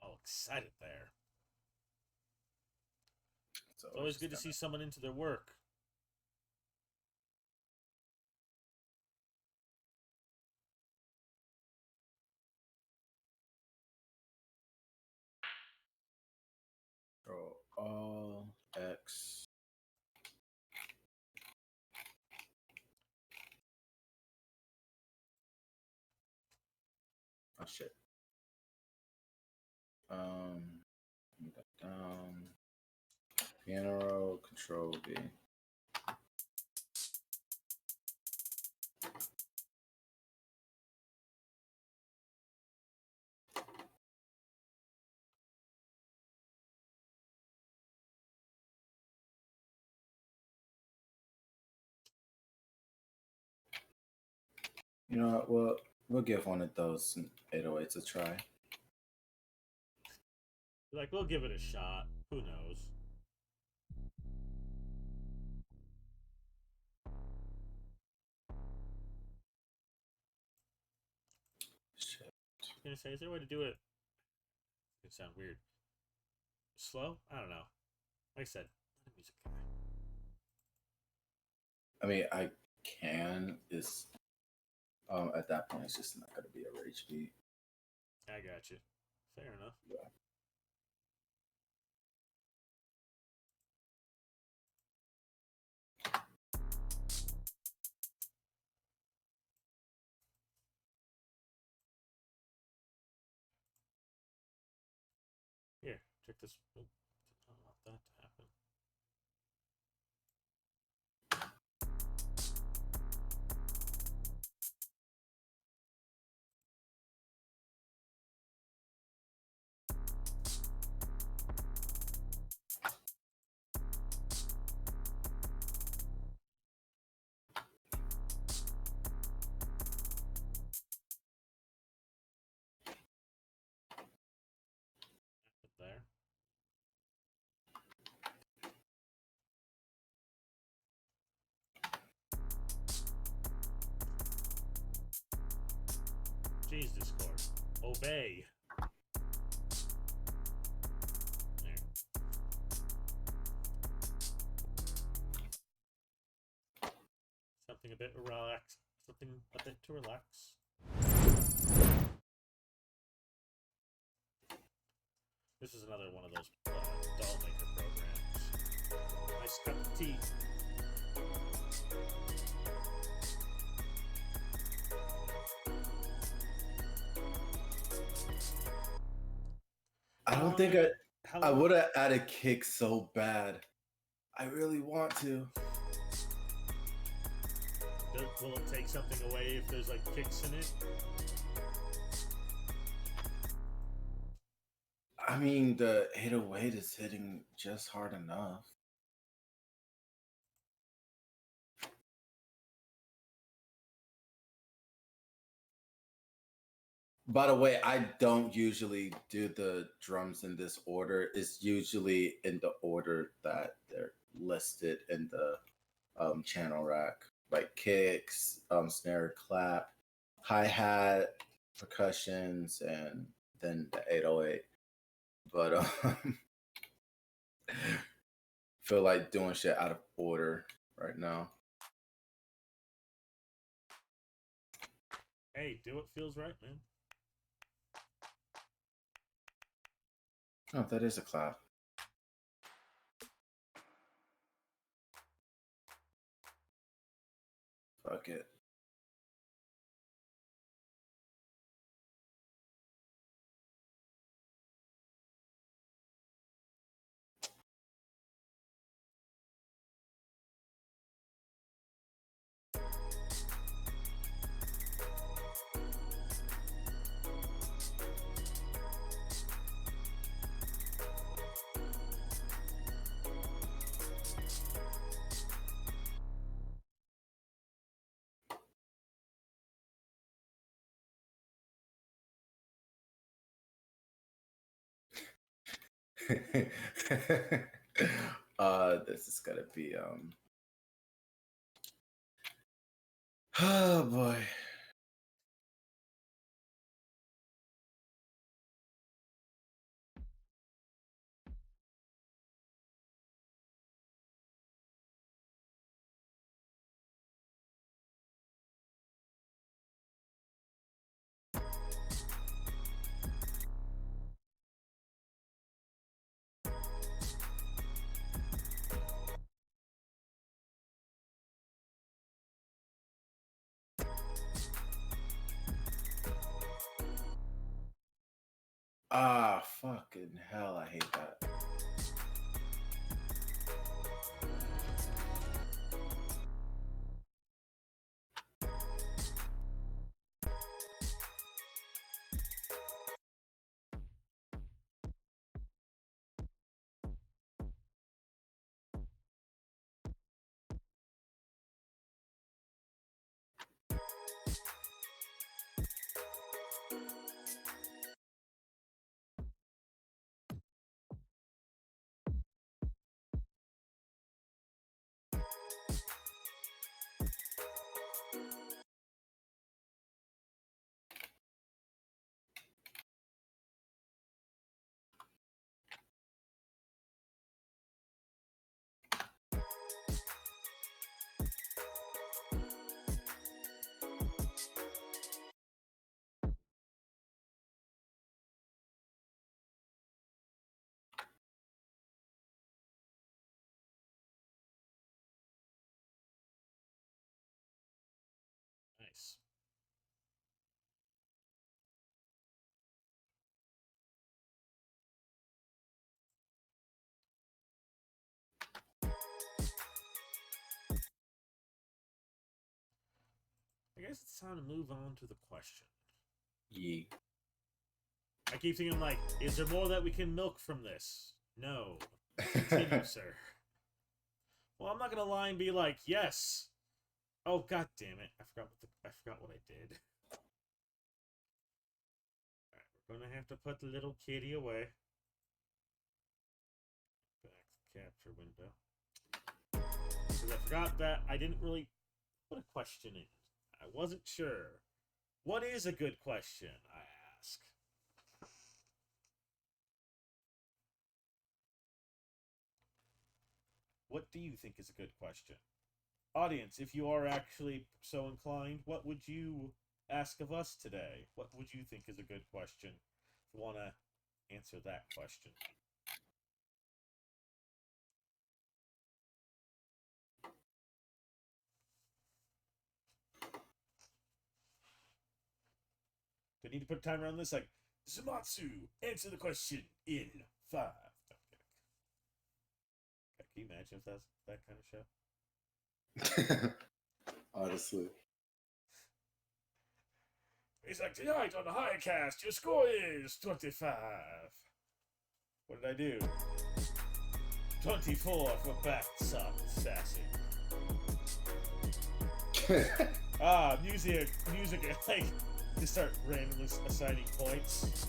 all excited there. So It's always good to see someone into their work. Control all X. Oh shit. Move that down. Piano roll, Control V. You know what? We'll give one of those 808s a try. Like, we'll give it a shot. Who knows? Shit. I was gonna say, is there a way to do it? It sound weird. Slow? I don't know. Like I said, I'm a music guy. I mean, I can. Is at that point, it's just not going to be a rage beat. I got you. Fair enough. Yeah. Here, check this. Oh, I don't want that to happen. There. Jeez, Discord. Obey. Something a bit relax. Something a bit to relax. This is another one of those doll maker programs. Nice cup of tea. I don't think I would have added kicks so bad. I really want to. Will it take something away if there's like kicks in it? I mean, the 808 is hitting just hard enough. By the way, I don't usually do the drums in this order. It's usually in the order that they're listed in the channel rack, like kicks, snare, clap, hi-hat, percussions, and then the 808. But feel like doing shit out of order right now. Hey, do what feels right, man. Oh, that is a clap. Fuck it. This is gonna be oh boy. Ah, fucking hell, I hate that. Nice. I guess it's time to move on to the question. Yeah. I keep thinking, like, is there more that we can milk from this? No. Continue, sir. Well, I'm not gonna lie and be like, yes. Oh, god damn it! I forgot what I did. All right, we're gonna have to put the little kitty away. Back to the capture window. Because I forgot that I didn't really put a question in. I wasn't sure. What is a good question, I ask? What do you think is a good question? audience, if you are actually so inclined, what would you ask of us today? What would you think is a good question? If you want to answer that question. Do I need to put a timer on this? Like, Zamatsu, answer the question in 5. Okay. Can you imagine if that's that kind of show? Honestly. He's like, tonight on the HighCast, your score is 25. What did I do? 24 for back sock assassin. Music, like, to start randomly assigning points.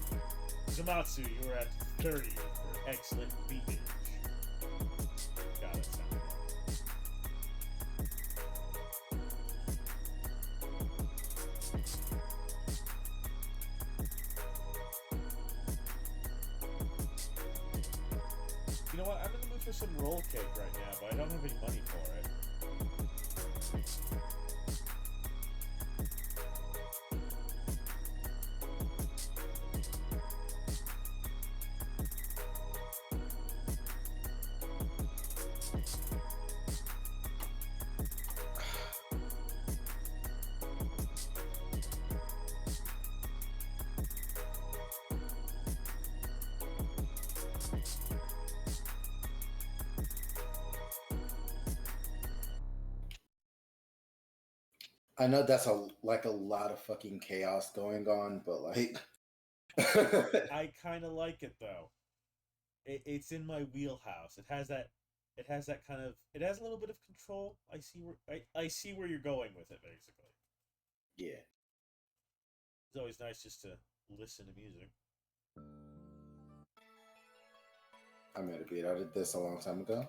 Zamatsu, you were at 30 for excellent beatage. God, that sounded wrong. You know what? I'm in the mood for some roll cake right now, but I don't have any money for it. I know that's a lot of fucking chaos going on, but like I kind of like it though. It's in my wheelhouse. It has that. It has that kind of. It has a little bit of control. I see where you're going with it. Basically, yeah. it's always nice just to listen to music. I made a beat. I did this a long time ago.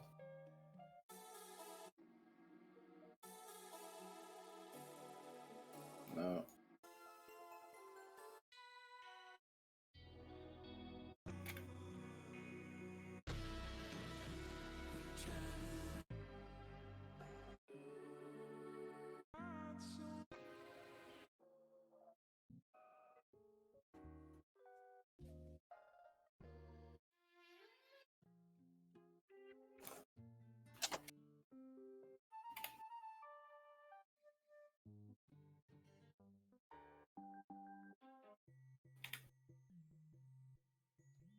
No.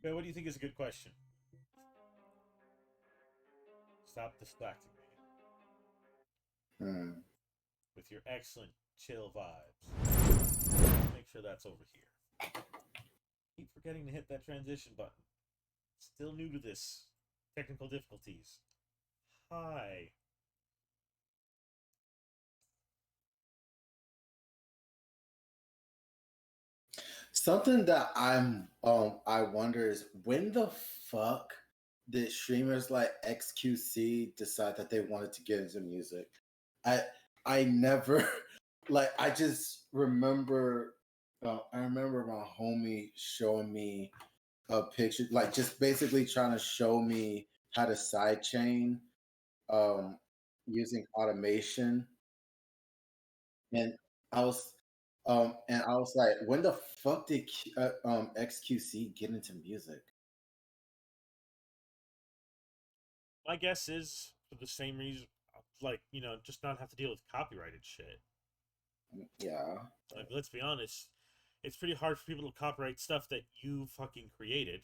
But what do you think is a good question? Stop distracting me with your excellent chill vibes. Make sure that's over here. Keep forgetting to hit that transition button. Still new to this. Technical difficulties. Hi. Something that I wonder is when the fuck did streamers like XQC decide that they wanted to get into music? I never like I just remember I remember my homie showing me a picture, like just basically trying to show me how to sidechain um using automation. And I was I was like, when the fuck did XQC get into music? My guess is for the same reason, like, just not have to deal with copyrighted shit. Yeah. Like, let's be honest, it's pretty hard for people to copyright stuff that you fucking created,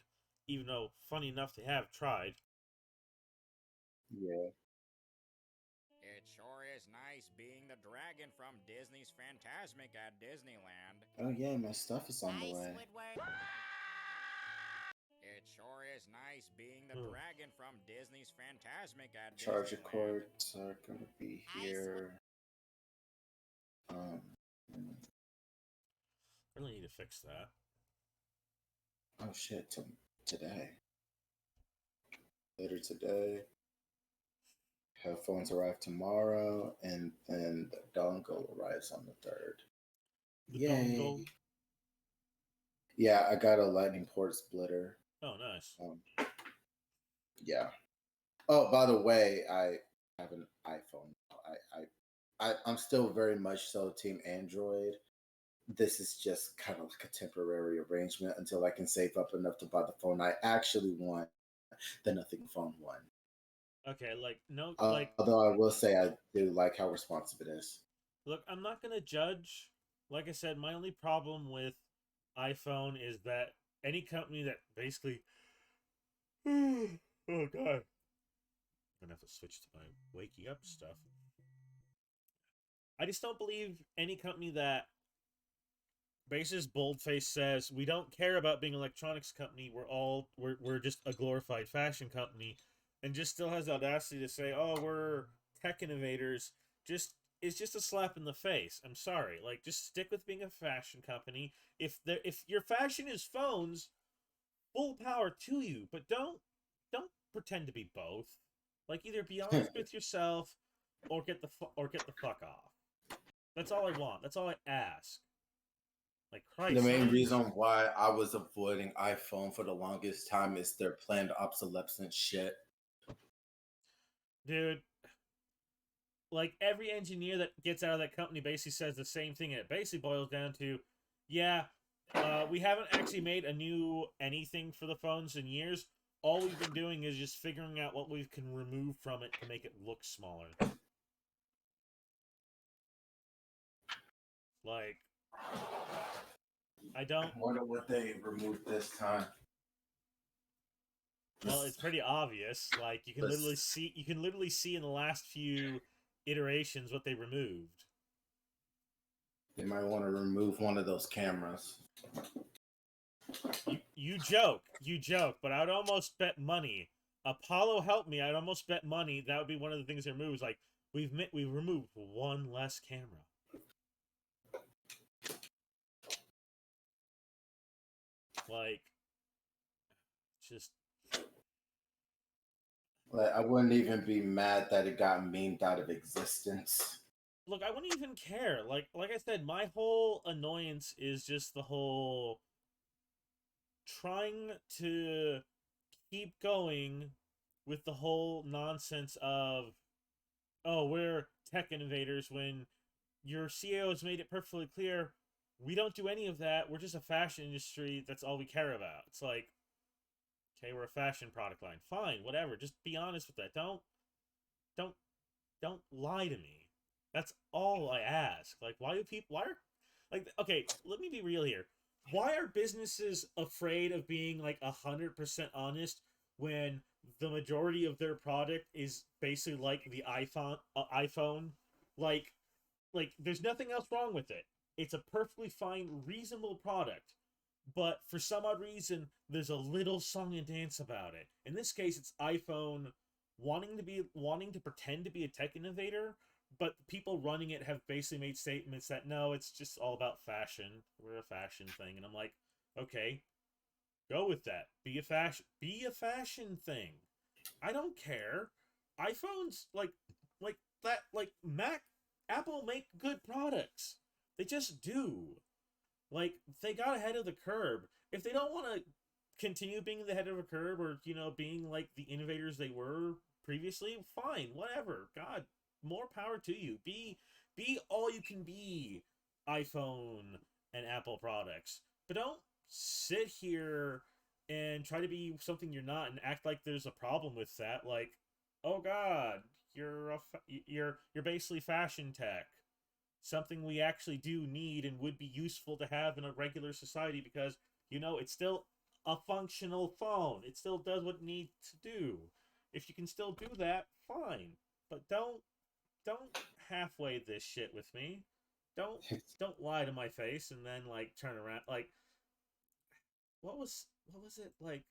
even though, funny enough, they have tried. Yeah. It sure is nice being the dragon from Disney's Fantasmic at Disneyland. Oh yeah, my stuff is on the Nice, way. Squidward. It sure is nice being the dragon from Disney's Fantasmic at Charger Disneyland. cords are gonna be here. Really need to fix that. Oh shit! Today, later today. Headphones arrive tomorrow, and then the dongle arrives on the 3rd. The Yay! dongle? Yeah, I got a lightning port splitter. Oh, nice. Yeah. Oh, by the way, I have an iPhone. I I'm still very much so team Android. This is just kind of like a temporary arrangement until I can save up enough to buy the phone I actually want, the Nothing Phone one. Okay, like no, like Although I will say I do like how responsive it is. look, I'm not gonna judge. Like I said, my only problem with iPhone is that any company that basically, oh god, I'm gonna have to switch to my wakey up stuff. I just don't believe any company that basis boldface says we don't care about being an electronics company. We're just a glorified fashion company, and just still has the audacity to say, "Oh, we're tech innovators." Just It's just a slap in the face. I'm sorry. Like, just stick with being a fashion company. If your fashion is phones, full power to you. But don't pretend to be both. Like, either be honest with yourself, or get the fuck off. That's all I want. That's all I ask. Like The Christ, main man. reason why I was avoiding iPhone for the longest time is their planned obsolescence shit. Dude, like every engineer that gets out of that company basically says the same thing, and it basically boils down to, yeah, we haven't actually made a new anything for the phones in years. All we've been doing is just figuring out what we can remove from it to make it look smaller. Like, I don't. I wonder what they removed this time. Well, it's pretty obvious. Like, you can literally see in the last few iterations what they removed. They might want to remove one of those cameras. You joke, but I'd almost bet money. Apollo helped me. I'd almost bet money that would be one of the things they removed. Like, we've removed one less camera. Like, just Like, I wouldn't even be mad that it got memed out of existence. look. I wouldn't even care. Like I said, my whole annoyance is just the whole trying to keep going with the whole nonsense of, oh, we're tech innovators, when your CEO has made it perfectly clear we don't do any of that. We're just a fashion industry. That's all we care about. It's like, okay, we're a fashion product line. Fine, whatever. Just be honest with that. Don't don't lie to me. That's all I ask. Like, why are, like, okay, let me be real here. Why are businesses afraid of being like 100% honest when the majority of their product is basically like the iPhone? Like, there's nothing else wrong with it. It's a perfectly fine, reasonable product. But for some odd reason, there's a little song and dance about it. In this case, it's iPhone wanting to pretend to be a tech innovator, but people running it have basically made statements that no, it's just all about fashion. We're a fashion thing, and I'm like, okay, go with that. Be a fashion thing. I don't care. iPhones like that like Apple make good products. They just do. Like, they got ahead of the curve. If they don't want to continue being the head of a curve, or being like the innovators they were previously, fine, whatever. God, more power to you. Be all you can be, iPhone and Apple products. But don't sit here and try to be something you're not and act like there's a problem with that. Like, oh god, you're basically fashion tech, something we actually do need and would be useful to have in a regular society, because it's still a functional phone. It still does what it needs to do. If you can still do that, fine. But don't halfway this shit with me. Don't lie to my face and then like turn around. Like, what was it like?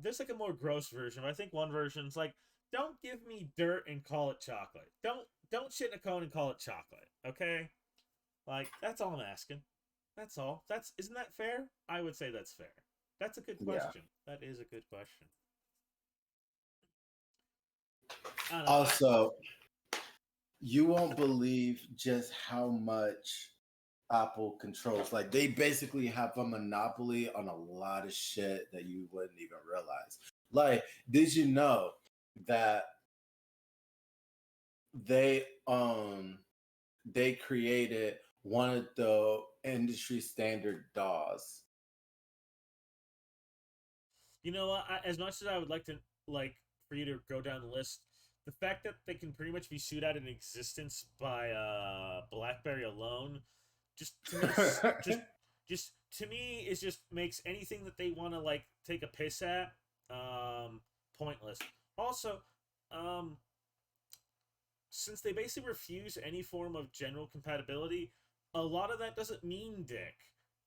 There's like a more gross version. I think one version's like, don't give me dirt and call it chocolate. Don't shit in a cone and call it chocolate. Okay? Like, that's all I'm asking. That's all. Isn't that fair? I would say that's fair. That's a good Yeah. question. That is a good question. I don't know. Also, you won't believe just how much Apple controls. Like, they basically have a monopoly on a lot of shit that you wouldn't even realize. Like, did you know that they they created one of the industry standard DAWs. You know what? As much as I would like to like for you to go down the list, the fact that they can pretty much be sued out in existence by BlackBerry alone, just to me, just to me, it just makes anything that they want to like take a piss at pointless. Also, um, since they basically refuse any form of general compatibility, a lot of that doesn't mean dick.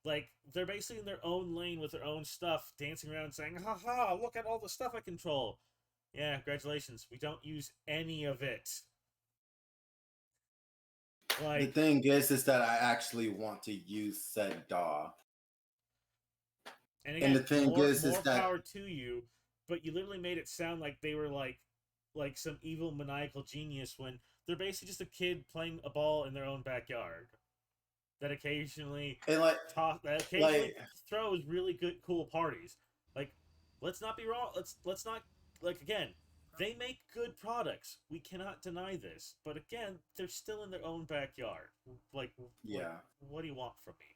Like, they're basically in their own lane with their own stuff, dancing around saying, haha, look at all the stuff I control. Yeah, congratulations. We don't use any of it. The thing is that I actually want to use said DAW. And again, the thing more is that power to you, but you literally made it sound like they were like some evil maniacal genius when they're basically just a kid playing a ball in their own backyard that occasionally and like throws really good cool parties. Like, let's not be wrong. Let's not like again. They make good products. We cannot deny this. But again, they're still in their own backyard. yeah, what do you want from me?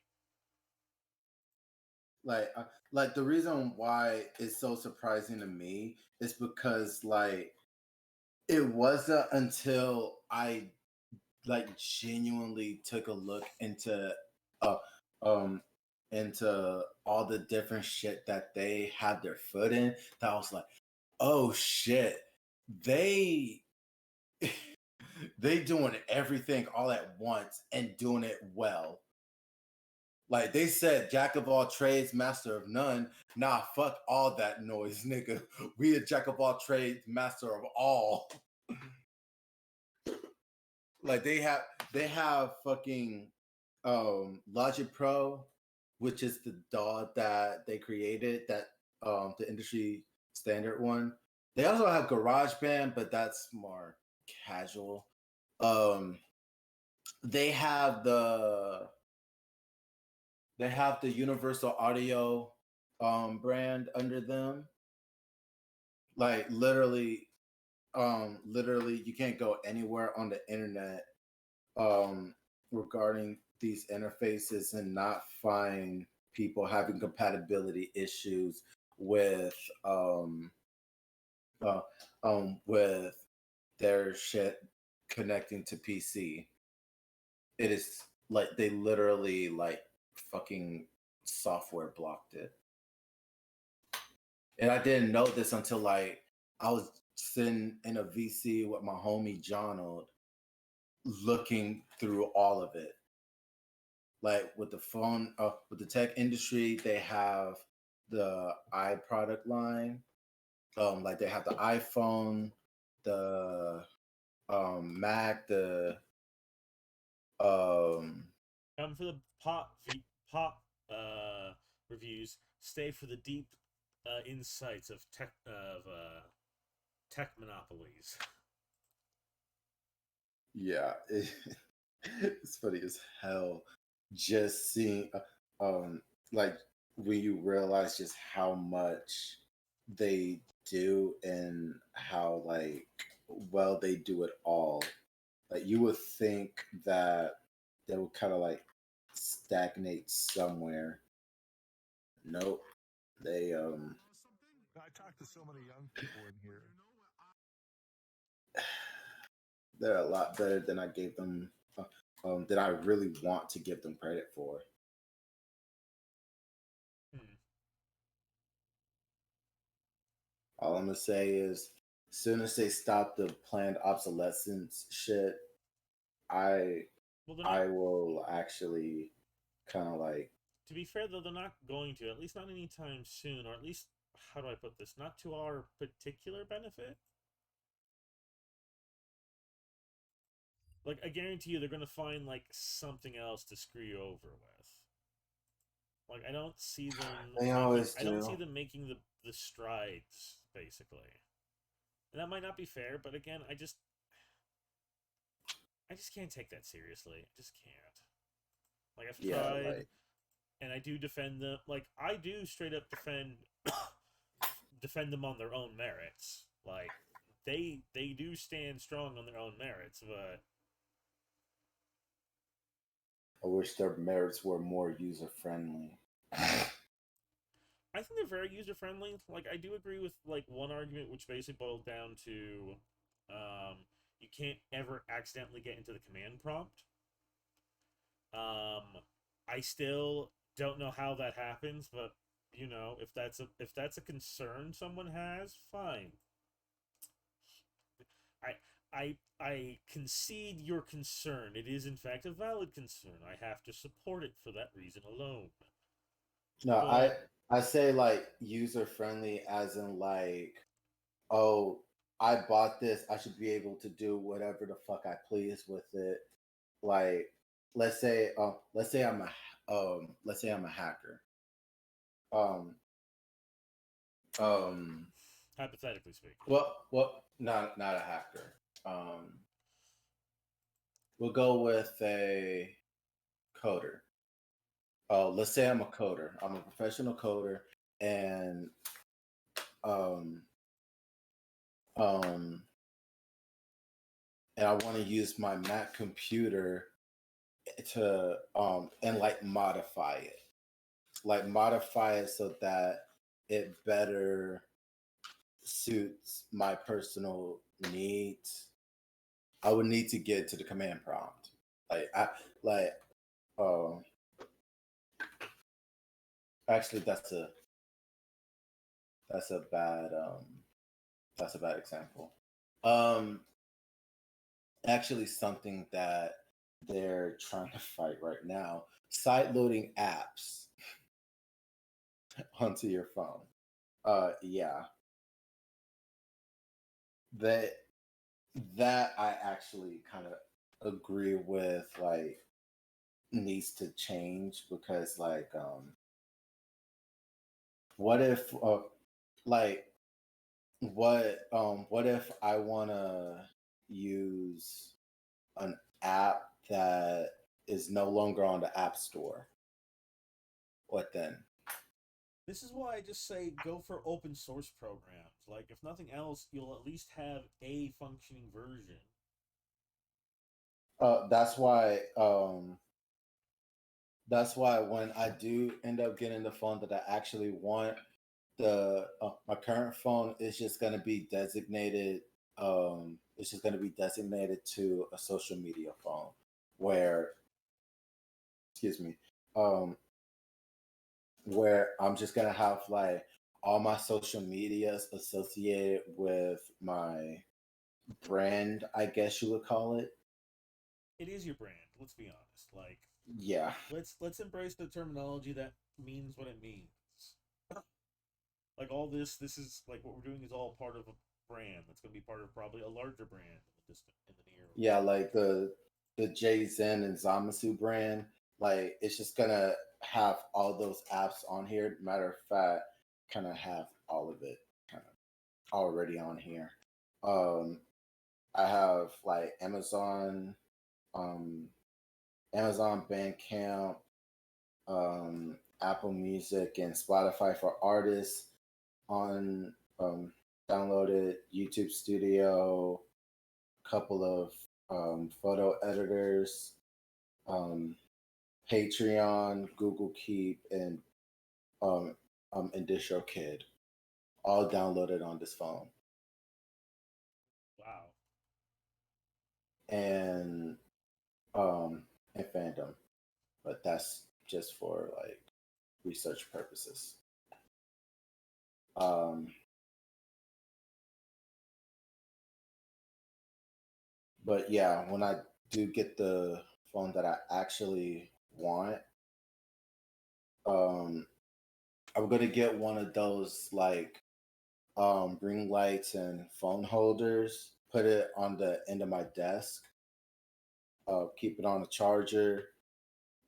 like the reason why it's so surprising to me is because like it wasn't until I like genuinely took a look uh um into all the different shit that they had their foot in that I was like, oh shit, they they doing everything all at once and doing it well. Like they said, jack of all trades, master of none. Nah, fuck all that noise, nigga. We a jack of all trades, master of all. Like they have fucking Logic Pro, which is the DAW that they created, that the industry standard one. They also have GarageBand, but that's more casual. Um they have the Universal Audio brand under them. Like literally you can't go anywhere on the internet regarding these interfaces and not find people having compatibility issues with uh, with their shit connecting to PC. It is like they literally like fucking software blocked it. And I didn't know this until like I was sitting in a VC with my homie Jonald looking through all of it. Like with the phone, with the tech industry, they have the product line. Like they have the iPhone, the Mac, the Come for the pop reviews. Stay for the deep insights of tech monopolies. yeah, it's funny as hell just seeing like when you realize just how much they do and how like well they do it all. Like you would think that they would kind of like stagnate somewhere. Nope. They I talked to so many young people in here. they're a lot better than I gave them than I really want to give them credit for. All I'm gonna say is, as soon as they stop the planned obsolescence shit, I I will actually kind of like. To be fair, though, they're not going to. At least not anytime soon, or at least how do I put this? Not to our particular benefit. Like I guarantee you, they're gonna find like something else to screw you over with. Like I don't see them. They always do. I don't see them making the strides basically, and that might not be fair. But again, I just can't take that seriously. I just can't. Like I've tried, like, and I do defend them. Like I do straight up defend them on their own merits. Like they do stand strong on their own merits, but I wish their merits were more user friendly. I think they're very user friendly. Like I do agree with like one argument, which basically boiled down to, you can't ever accidentally get into the command prompt. I still don't know how that happens, but you know, if that's a concern someone has, fine. I I concede your concern. It is in fact a valid concern. I have to support it for that reason alone. No, But I say like user friendly as in like, oh, I bought this, I should be able to do whatever the fuck I please with it. Like, let's say let's say I'm a hacker. Um, um, hypothetically speaking, not a hacker. We'll go with a coder. Let's say I'm a coder. I'm a professional coder, and um, um, and I want to use my Mac computer to and like modify it so that it better suits my personal needs. I would need to get to the command prompt. Like I like um actually that's a bad that's a bad example. Um Actually something that they're trying to fight right now. Side loading apps onto your phone. Yeah. That that I actually kind of agree with, like, needs to change because what if like what if I want to use an app that is no longer on the app store? What then? this is why I just say go for open source programs. Like if nothing else, you'll at least have a functioning version. That's why when I do end up getting the phone that I actually want, the my current phone is just going to be designated. It's just going to be designated to a social media phone, where, excuse me, um, where I'm just going to have like all my social medias associated with my brand, I guess you would call it. It is your brand. Let's be honest. Like Yeah, let's embrace the terminology that means what it means. Like all this is like what we're doing is all part of a brand that's going to be part of probably a larger brand in the distant in the near yeah, future. like the Jay Zen and Zamasu brand. Like it's just gonna have all those apps on here. Matter of fact, kind of have all of it kind of already on here. Um, I have like um, Amazon Bandcamp, Apple Music, and Spotify for artists on downloaded. YouTube Studio, a couple of photo editors, um, Patreon, Google Keep, um, and DistroKid, all downloaded on this phone. Wow. And and Fandom, but that's just for like research purposes. Um, but yeah, when I do get the phone that I actually want, um, I'm gonna get one of those like ring lights and phone holders. Put it on the end of my desk. Keep it on a charger.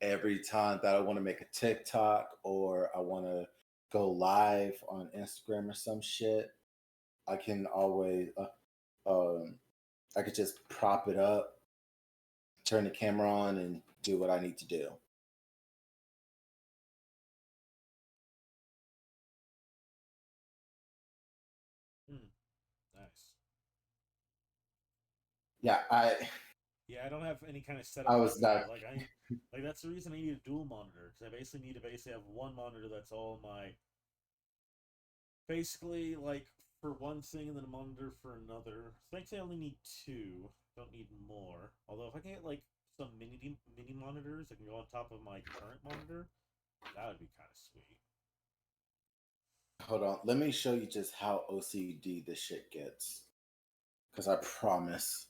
Every time that I want to make a TikTok or I want to go live on Instagram or some shit, I can always I could just prop it up, turn the camera on, and do what I need to do. Hmm. Nice. Yeah, Yeah, I don't have any kind of I setup was like not. that. Like that's the reason I need a dual monitor, because I basically need to have one monitor that's all my basically like for one thing and then a monitor for another. Thankfully, I only need two. Don't need more. Although if I can get like some mini monitors that can go on top of my current monitor, that would be kind of sweet. Hold on, let me show you just how OCD this shit gets. Because I promise,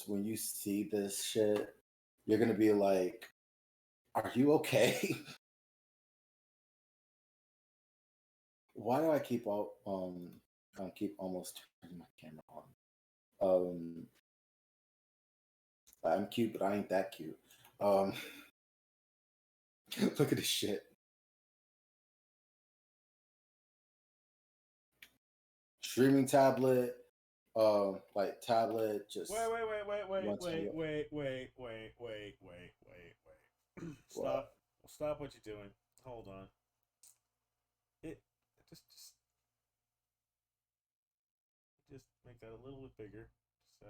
when you see this shit, you're gonna be like, "Are you okay?" Why do I keep keep almost turning my camera on? I'm cute, but I ain't that cute. Um, look at this shit. Streaming tablet, like tablet, just Wait. one tablet. What? Stop what you're doing. Hold on. It just make that a little bit bigger so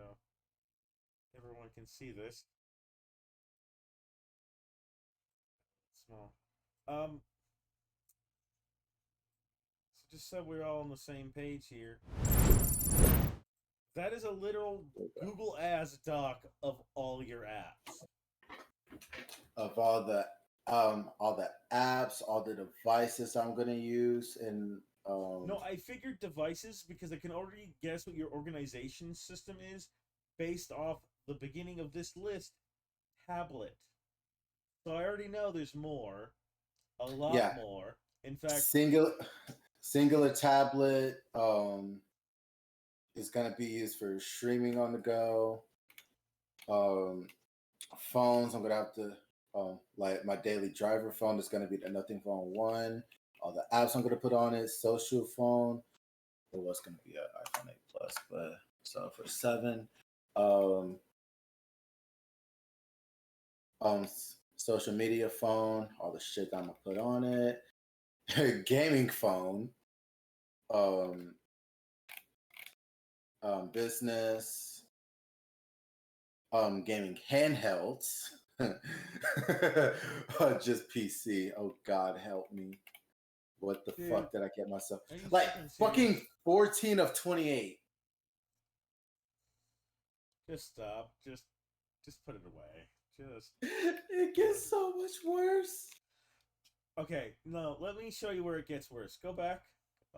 everyone can see this. Small. So just so we're all on the same page here. That is a literal Google as doc of all your apps. Of all the apps, all the devices I'm gonna use, and No, I figured devices because I can already guess what your organization system is based off the beginning of this list. Tablet. So I already know there's more. A lot yeah, more. In fact, singular tablet is gonna be used for streaming on the go. Um, Phones, I'm gonna have to like my daily driver phone is gonna be the Nothing Phone 1. All the apps I'm gonna put on it, social phone. It was gonna be an iPhone 8 Plus, but so for 7. Um, Social media phone, all the shit I'm gonna put on it. Gaming phone, um, business, gaming handhelds. Just PC. Oh God, help me. What the dude, fuck did I get myself? are you Like fucking fucking serious? 14 of 28. Just stop. Just put it away. Just It gets so much worse. okay. No, let me show you where it gets worse. Go back.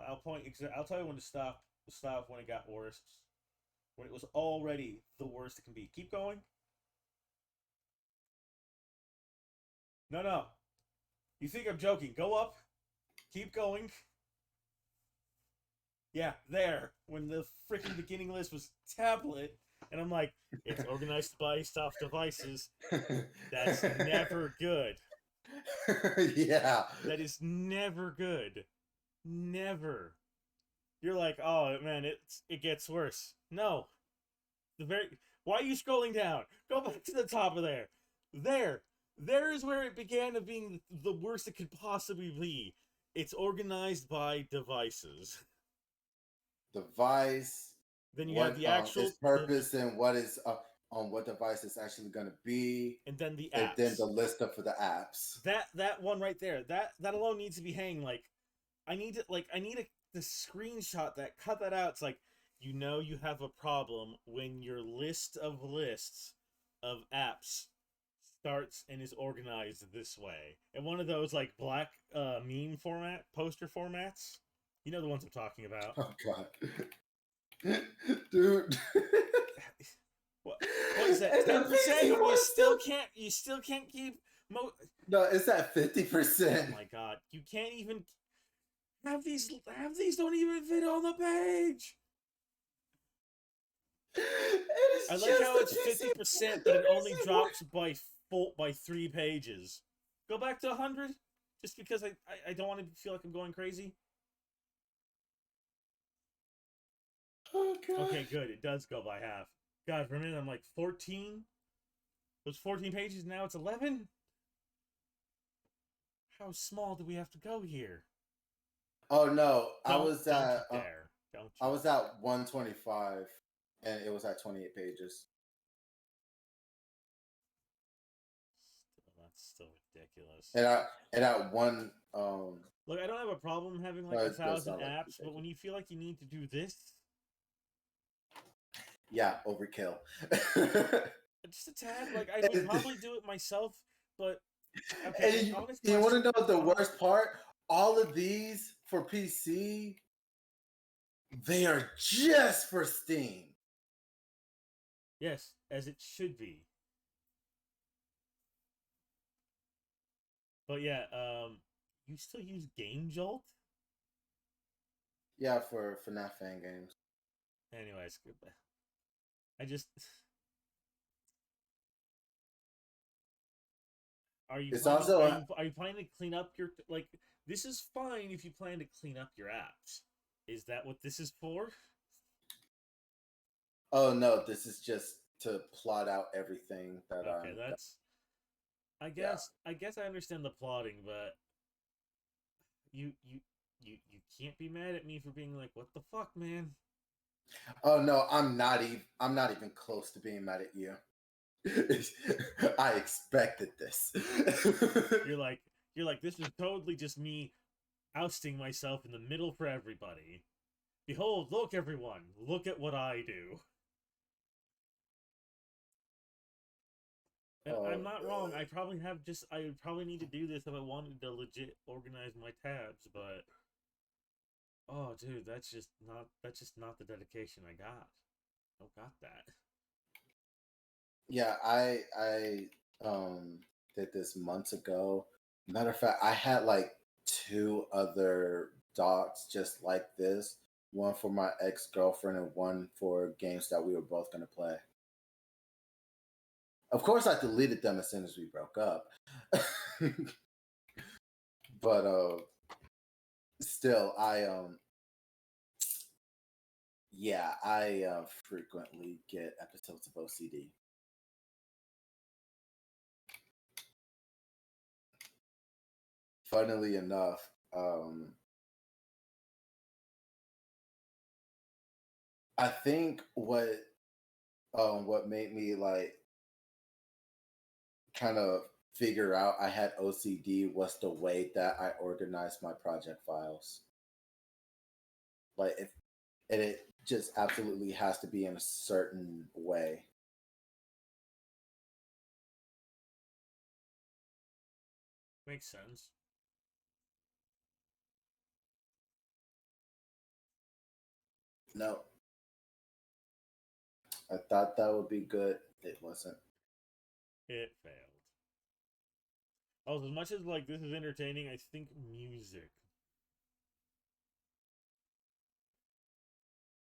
I'll tell you when to stop. Stop when it got worse. When it was already the worst it can be. Keep going. No. You think I'm joking? Go up. Keep going. Yeah, there. When the freaking beginning list was tablet, and I'm like, it's organized by soft devices. That's never good. Yeah. That is never good. Never. You're like, oh man, it gets worse. No. Why are you scrolling down? Go back to the top of there. There. There is where it began of being the worst it could possibly be. It's organized by devices. Device, Then you have what the its actual purpose and what is on what device it's actually going to be, and then the and then apps. the list up for the apps. That one right there. That alone needs to be hanging. Like I need the screenshot that cut that out. It's like you have a problem when your list of lists of apps starts and is organized this way. And one of those like black meme format poster formats. You know the ones I'm talking about. Oh God, dude. What is that? 10%? You still can't keep. No, it's at Oh 50%. my god! You can't even have these. Have these don't even fit on the page. I like how it's 50%, but it only drops by 3 pages. Go back to 100, just because I don't want to feel like I'm going crazy. Oh God. Okay, good. It does go by half. God, for a minute I'm like 14. It was 14 pages. Now it's 11. How small do we have to go here? Oh no, I was Don't at you dare. Don't I you? was at 125, and it was at 28 pages. That's still ridiculous. And at one Look, I don't have a problem having like it does 1,000 sound like 2 apps, but when pages. you feel like you need to do this, Yeah, overkill. just a tad. Like I would And- probably do it myself, but okay. And Honest you want to question. know the worst part? All of these for PC, they are just for Steam. Yes, as it should be. But yeah, you still use Game Jolt? Yeah, for FNAF fan games. Anyways, I just. Are you It's planning? also Are you planning to clean up your like? This is fine if you plan to clean up your apps. Is that what this is for? oh no, this is just to plot out everything that Okay, I'm. that's. Yeah. I guess I understand the plotting, but you you can't be mad at me for being like, what the fuck, man? Oh no, I'm not even. I'm not even close to being mad at you. I expected this. You're like this is totally just me ousting myself in the middle for everybody. Behold, look everyone, look at what I do. And I'm not wrong. I probably have just I would probably need to do this if I wanted to legit organize my tabs, but oh dude, that's just not the dedication I got. I don't got that. Yeah, I did this months ago. Matter of fact, I had like 2 other docs just like this. One for my ex-girlfriend and one for games that we were both gonna play. Of course I deleted them as soon as we broke up. But still I frequently get episodes of OCD. Funnily enough, I think what made me like kind of figure out I had OCD was the way that I organized my project files. Like if and it just absolutely has to be in a certain way. Makes sense. No, I thought that would be good. It wasn't. It failed. Oh, as much as like this is entertaining, I think music.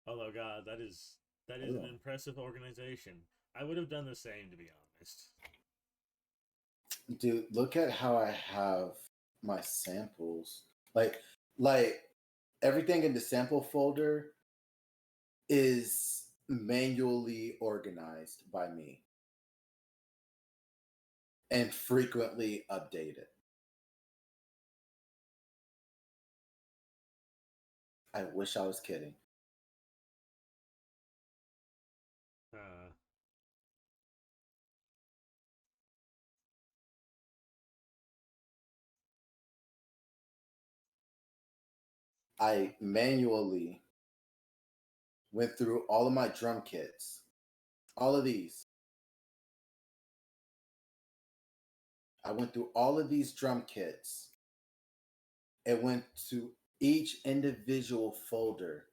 Although God, that is an Ooh. impressive organization. I would have done the same to be honest. Dude, look at how I have my samples. Like everything in the sample folder is manually organized by me and frequently updated. I wish I was kidding. Uh, I manually went through all of my drum kits, all of these. I went through all of these drum kits and went to each individual folder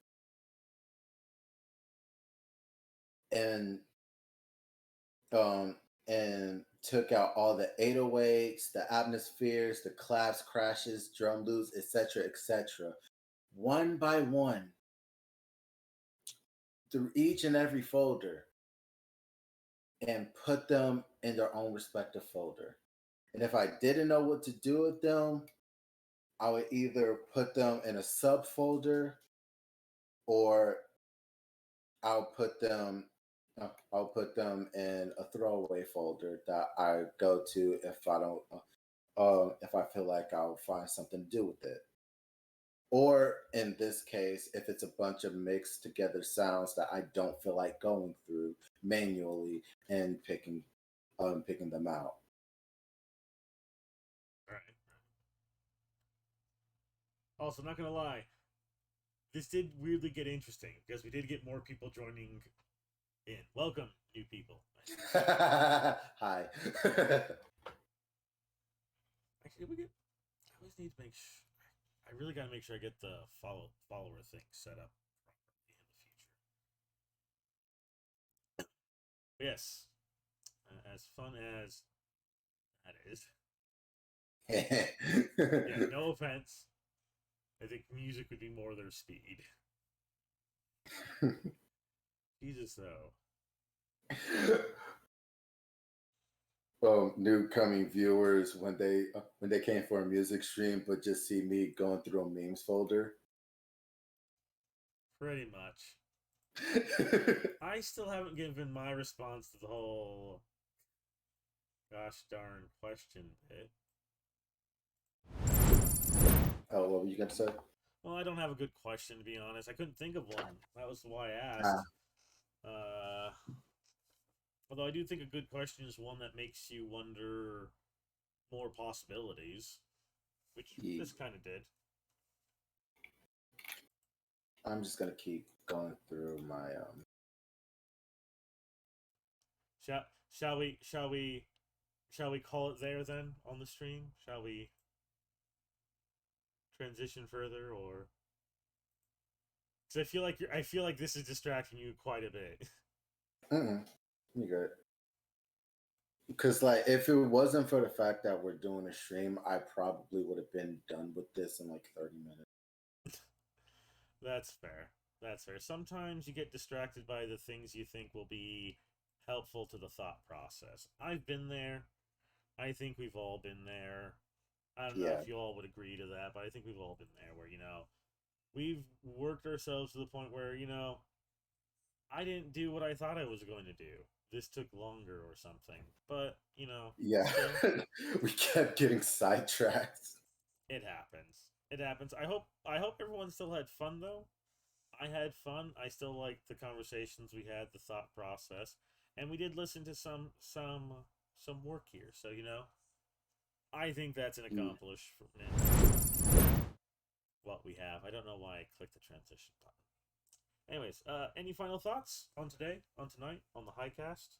and um and took out all the 808s, the atmospheres, the claps, crashes, drum loops, etc., one by one through each and every folder and put them in their own respective folder. And if I didn't know what to do with them, I would either put them in a subfolder or I'll put them I'll put them in a throwaway folder that I go to if I don't if I feel like I'll find something to do with it. Or in this case, if it's a bunch of mixed together sounds that I don't feel like going through manually and picking them out. Right. Also, not gonna lie, this did weirdly get interesting because we did get more people joining in. Welcome, new people. Hi. Actually, we get. I always need to make. I really gotta make sure I get the follower thing set up properly in the future. But yes, as fun as that is. Yeah, no offense. I think music would be more their speed. Jesus, though. New coming viewers when they came for a music stream, but just see me going through a memes folder. Pretty much. I still haven't given my response to the whole gosh darn question bit. Oh, what were you gonna say? Well, I don't have a good question, to be honest. I couldn't think of one. That was why I Ah, asked. Although I do think a good question is one that makes you wonder more possibilities, which yeah. this kind of did. I'm just gonna keep going through my Shall we call it there then on the stream? Shall we transition further, or? Because I feel like this is distracting you quite a bit. You good. Because like if it wasn't for the fact that we're doing a stream, I probably would have been done with this in like 30 minutes. That's fair. That's fair. Sometimes you get distracted by the things you think will be helpful to the thought process. I've been there. I think we've all been there. I don't know Yeah. if you all would agree to that, but I think we've all been there where, we've worked ourselves to the point where, I didn't do what I thought I was going to do. This took longer or something. But, Yeah. still, We kept getting sidetracked. it happens. It happens. I hope everyone still had fun though. I had fun. I still liked the conversations we had, the thought process, and we did listen to some work here. So I think that's an accomplishment. What we have. I don't know why I clicked the transition button. Anyways, any final thoughts on today, on tonight, on the HighCast?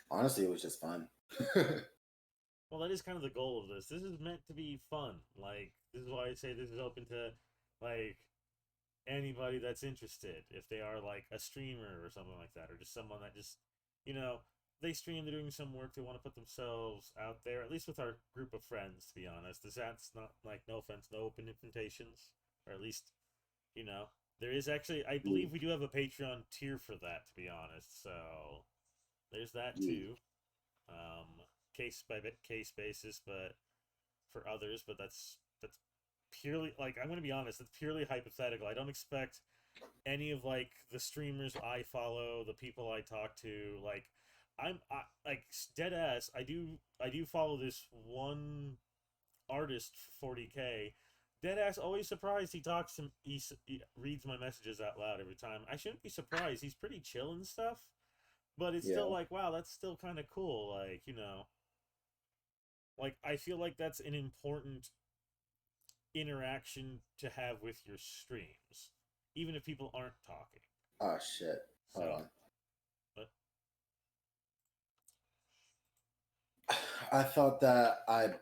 Honestly, it was just fun. Well, that is kind of the goal of this. This is meant to be fun. Like, this is why I say this is open to, like, anybody that's interested. If they are, like, a streamer or something like that, or just someone that just, they stream, they're doing some work, they want to put themselves out there, at least with our group of friends, to be honest. That's not, like, no offense, no open invitations, or at least, there is actually, I believe we do have a Patreon tier for that, to be honest, so there's that, too. Case by case basis, but for others, but that's purely, like, I'm gonna be honest, it's purely hypothetical. I don't expect any of, like, the streamers I follow, the people I talk to, like, like, dead ass, I do follow this one artist, 40K. Dead ass, always surprised he reads my messages out loud every time. I shouldn't be surprised. He's pretty chill and stuff, but it's still Yeah. like, wow, that's still kind of cool. Like, like, I feel like that's an important interaction to have with your streams, even if people aren't talking. Oh shit. Hold So, on. but I thought that I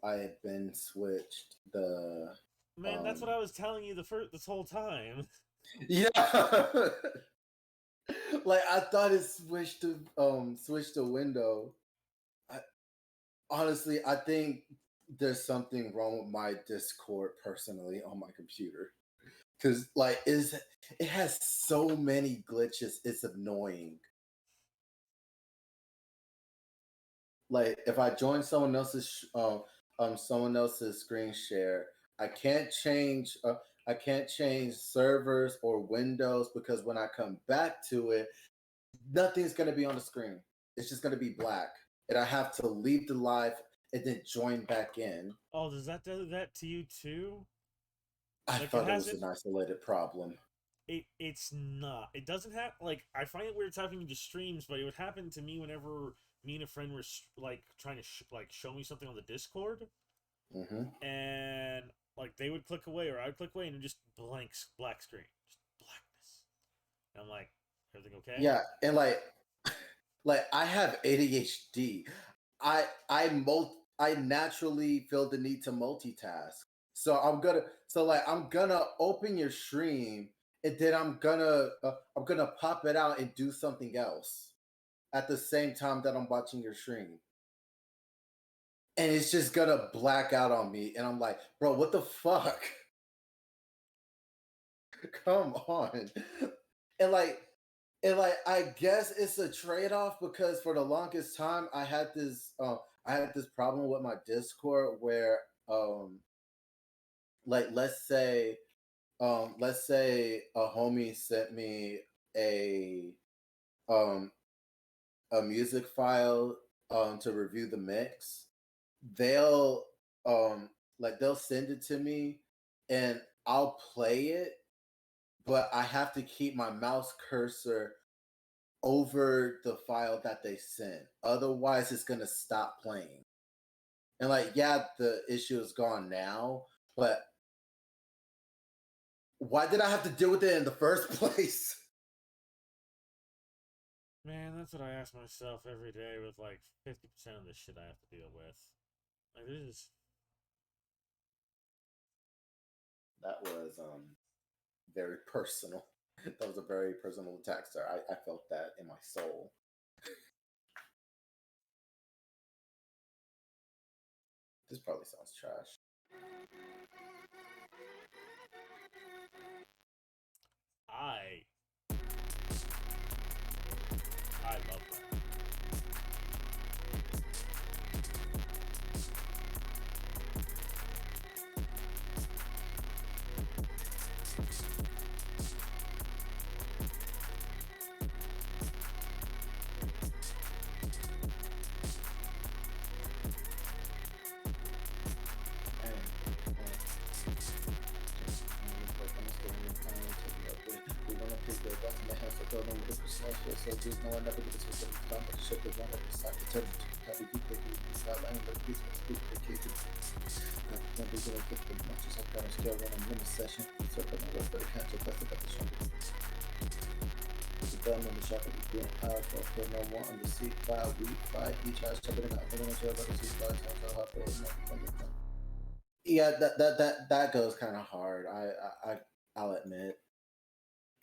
had been switched the man, that's what I was telling you this whole time. Yeah. Like I thought it switched to window. Honestly, I think there's something wrong with my Discord personally on my computer. Cause like it has so many glitches, it's annoying. Like if I join someone else's screen share, I can't change servers or windows because when I come back to it, nothing's gonna be on the screen. It's just gonna be black, and I have to leave the live and then join back in. Oh, does that do that to you too? I Like, thought it it was hasn't- an isolated problem. It's not. It doesn't have like I find it weird it's happening to streams, but it would happen to me whenever me and a friend were like trying to show me something on the Discord, and like they would click away or I'd click away and it just black screen, just blackness. And I'm like, everything okay? Yeah, and like I have ADHD. I naturally feel the need to multitask. So I'm gonna open your stream and then I'm gonna pop it out and do something else at the same time that I'm watching your stream. And it's just gonna black out on me and I'm like, bro, what the fuck? Come on. And like I guess it's a trade-off because for the longest time I had this problem with my Discord where like let's say a homie sent me um a music file to review the mix. They'll they'll send it to me and I'll play it, but I have to keep my mouse cursor over the file that they sent. Otherwise, it's gonna stop playing. And like, yeah, the issue is gone now, but why did I have to deal with it in the first place? Man, that's what I ask myself every day with like 50% of the shit I have to deal with. Like, this is That was very personal. That was a very personal attack, sir. I felt that in my soul. This probably sounds trash. I love that. Yeah, that goes kind of hard. I'll admit.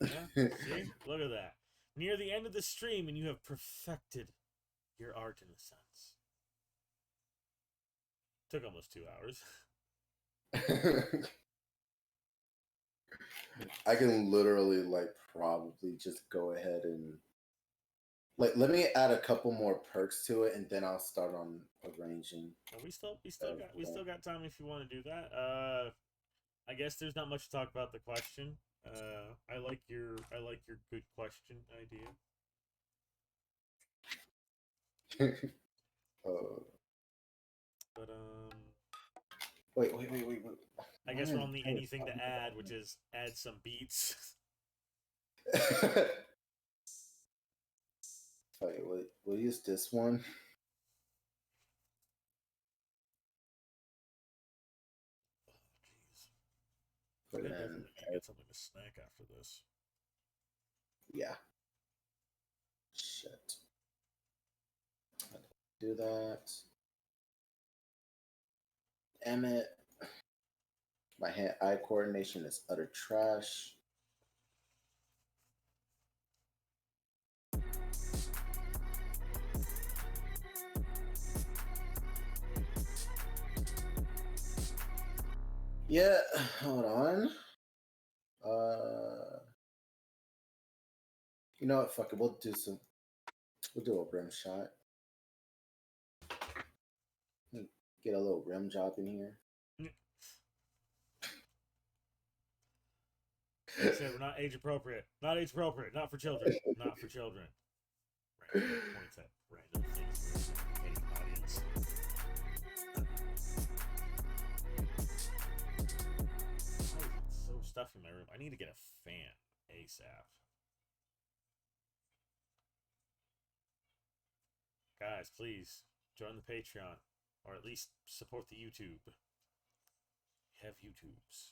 Yeah, see? Look at that. Near the end of the stream, and you have perfected your art in a sense. Took almost 2 hours. I can literally probably just go ahead and let me add a couple more perks to it, and then I'll start on arranging. We still got time if you want to do that. I guess there's not much to talk about the question. I like your good question idea. But Wait. I guess we're on the anything to add, which is add some beats. Wait, we'll use this one. Jeez. Then definitely get something to snack after this. Yeah. Shit. Do that. Damn it. My hand-eye coordination is utter trash. Yeah, hold on. You know what? Fuck it. We'll do a rim shot. Get a little rim job in here. Like I said, we're not age appropriate. Not age appropriate. Not for children. Not for children. Random points at random things for any audience. stuff in my room. I need to get a fan ASAP. Guys, please join the Patreon, or at least support the YouTube. We have YouTubes.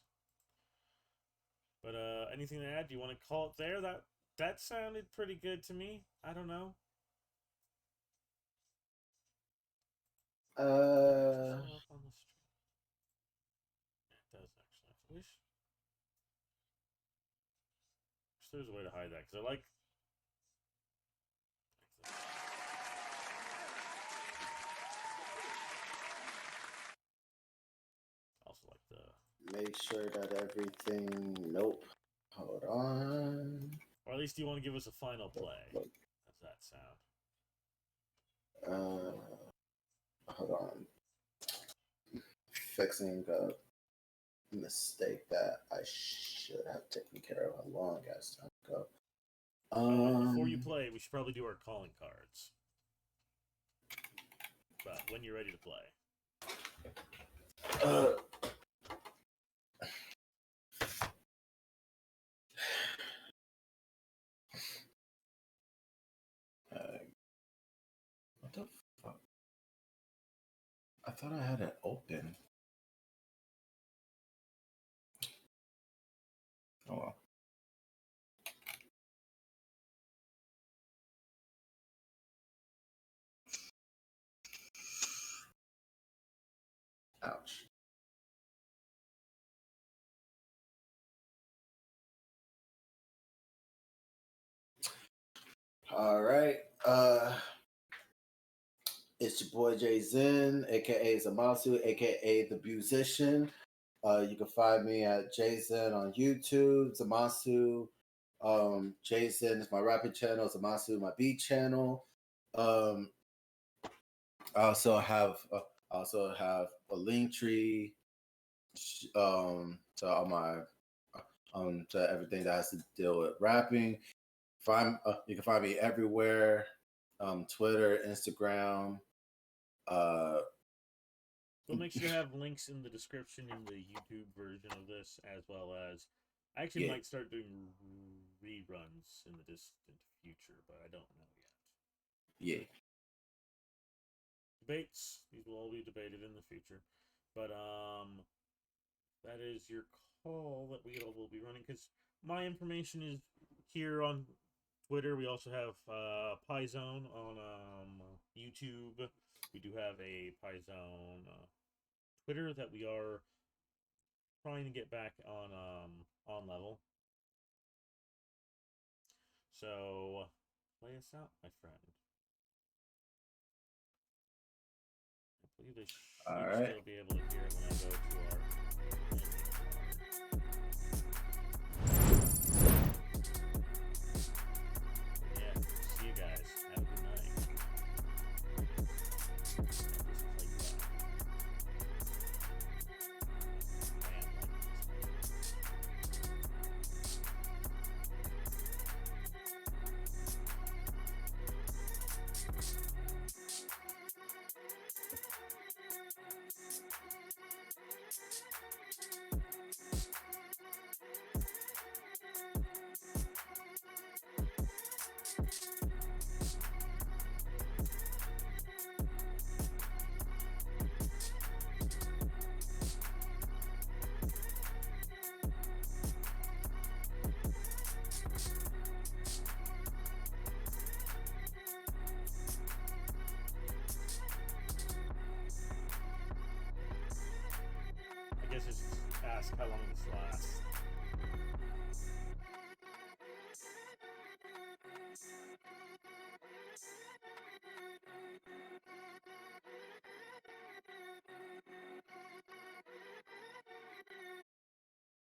But anything to add? Do you want to call it there? That sounded pretty good to me. I don't know. It does actually. I wish there's a way to hide that, because I like this. Also like the... Make sure that everything. Nope. Hold on. Or at least do you want to give us a final play? How's that sound? Hold on. Fixing a mistake that I should have taken care of a long ass time ago. Before you play, we should probably do our calling cards. But when you're ready to play. What the fuck? I thought I had it open. Oh well. Ouch. All right. It's your boy Jay Zen, aka Zamasu, aka the Musician. You can find me at Jay Zen on YouTube, Zamasu. Jay Zen is my rapping channel, Zamasu my beat channel. I also have a link tree to all my to everything that has to deal with rapping. You can find me everywhere, Twitter, Instagram. We'll make sure to have links in the description in the YouTube version of this, as well as I actually might start doing reruns in the distant future, but I don't know yet. Yeah. Debates, these will all be debated in the future, but that is your call that we all will be running, because my information is here on Twitter. We also have PieZone on YouTube. We do have a PieZone Twitter that we are trying to get back on level. So play us out, my friend. I believe they should still be able to hear it when I go to our yeah, see you guys. Have a good night. I guess it's ask how long this lasts.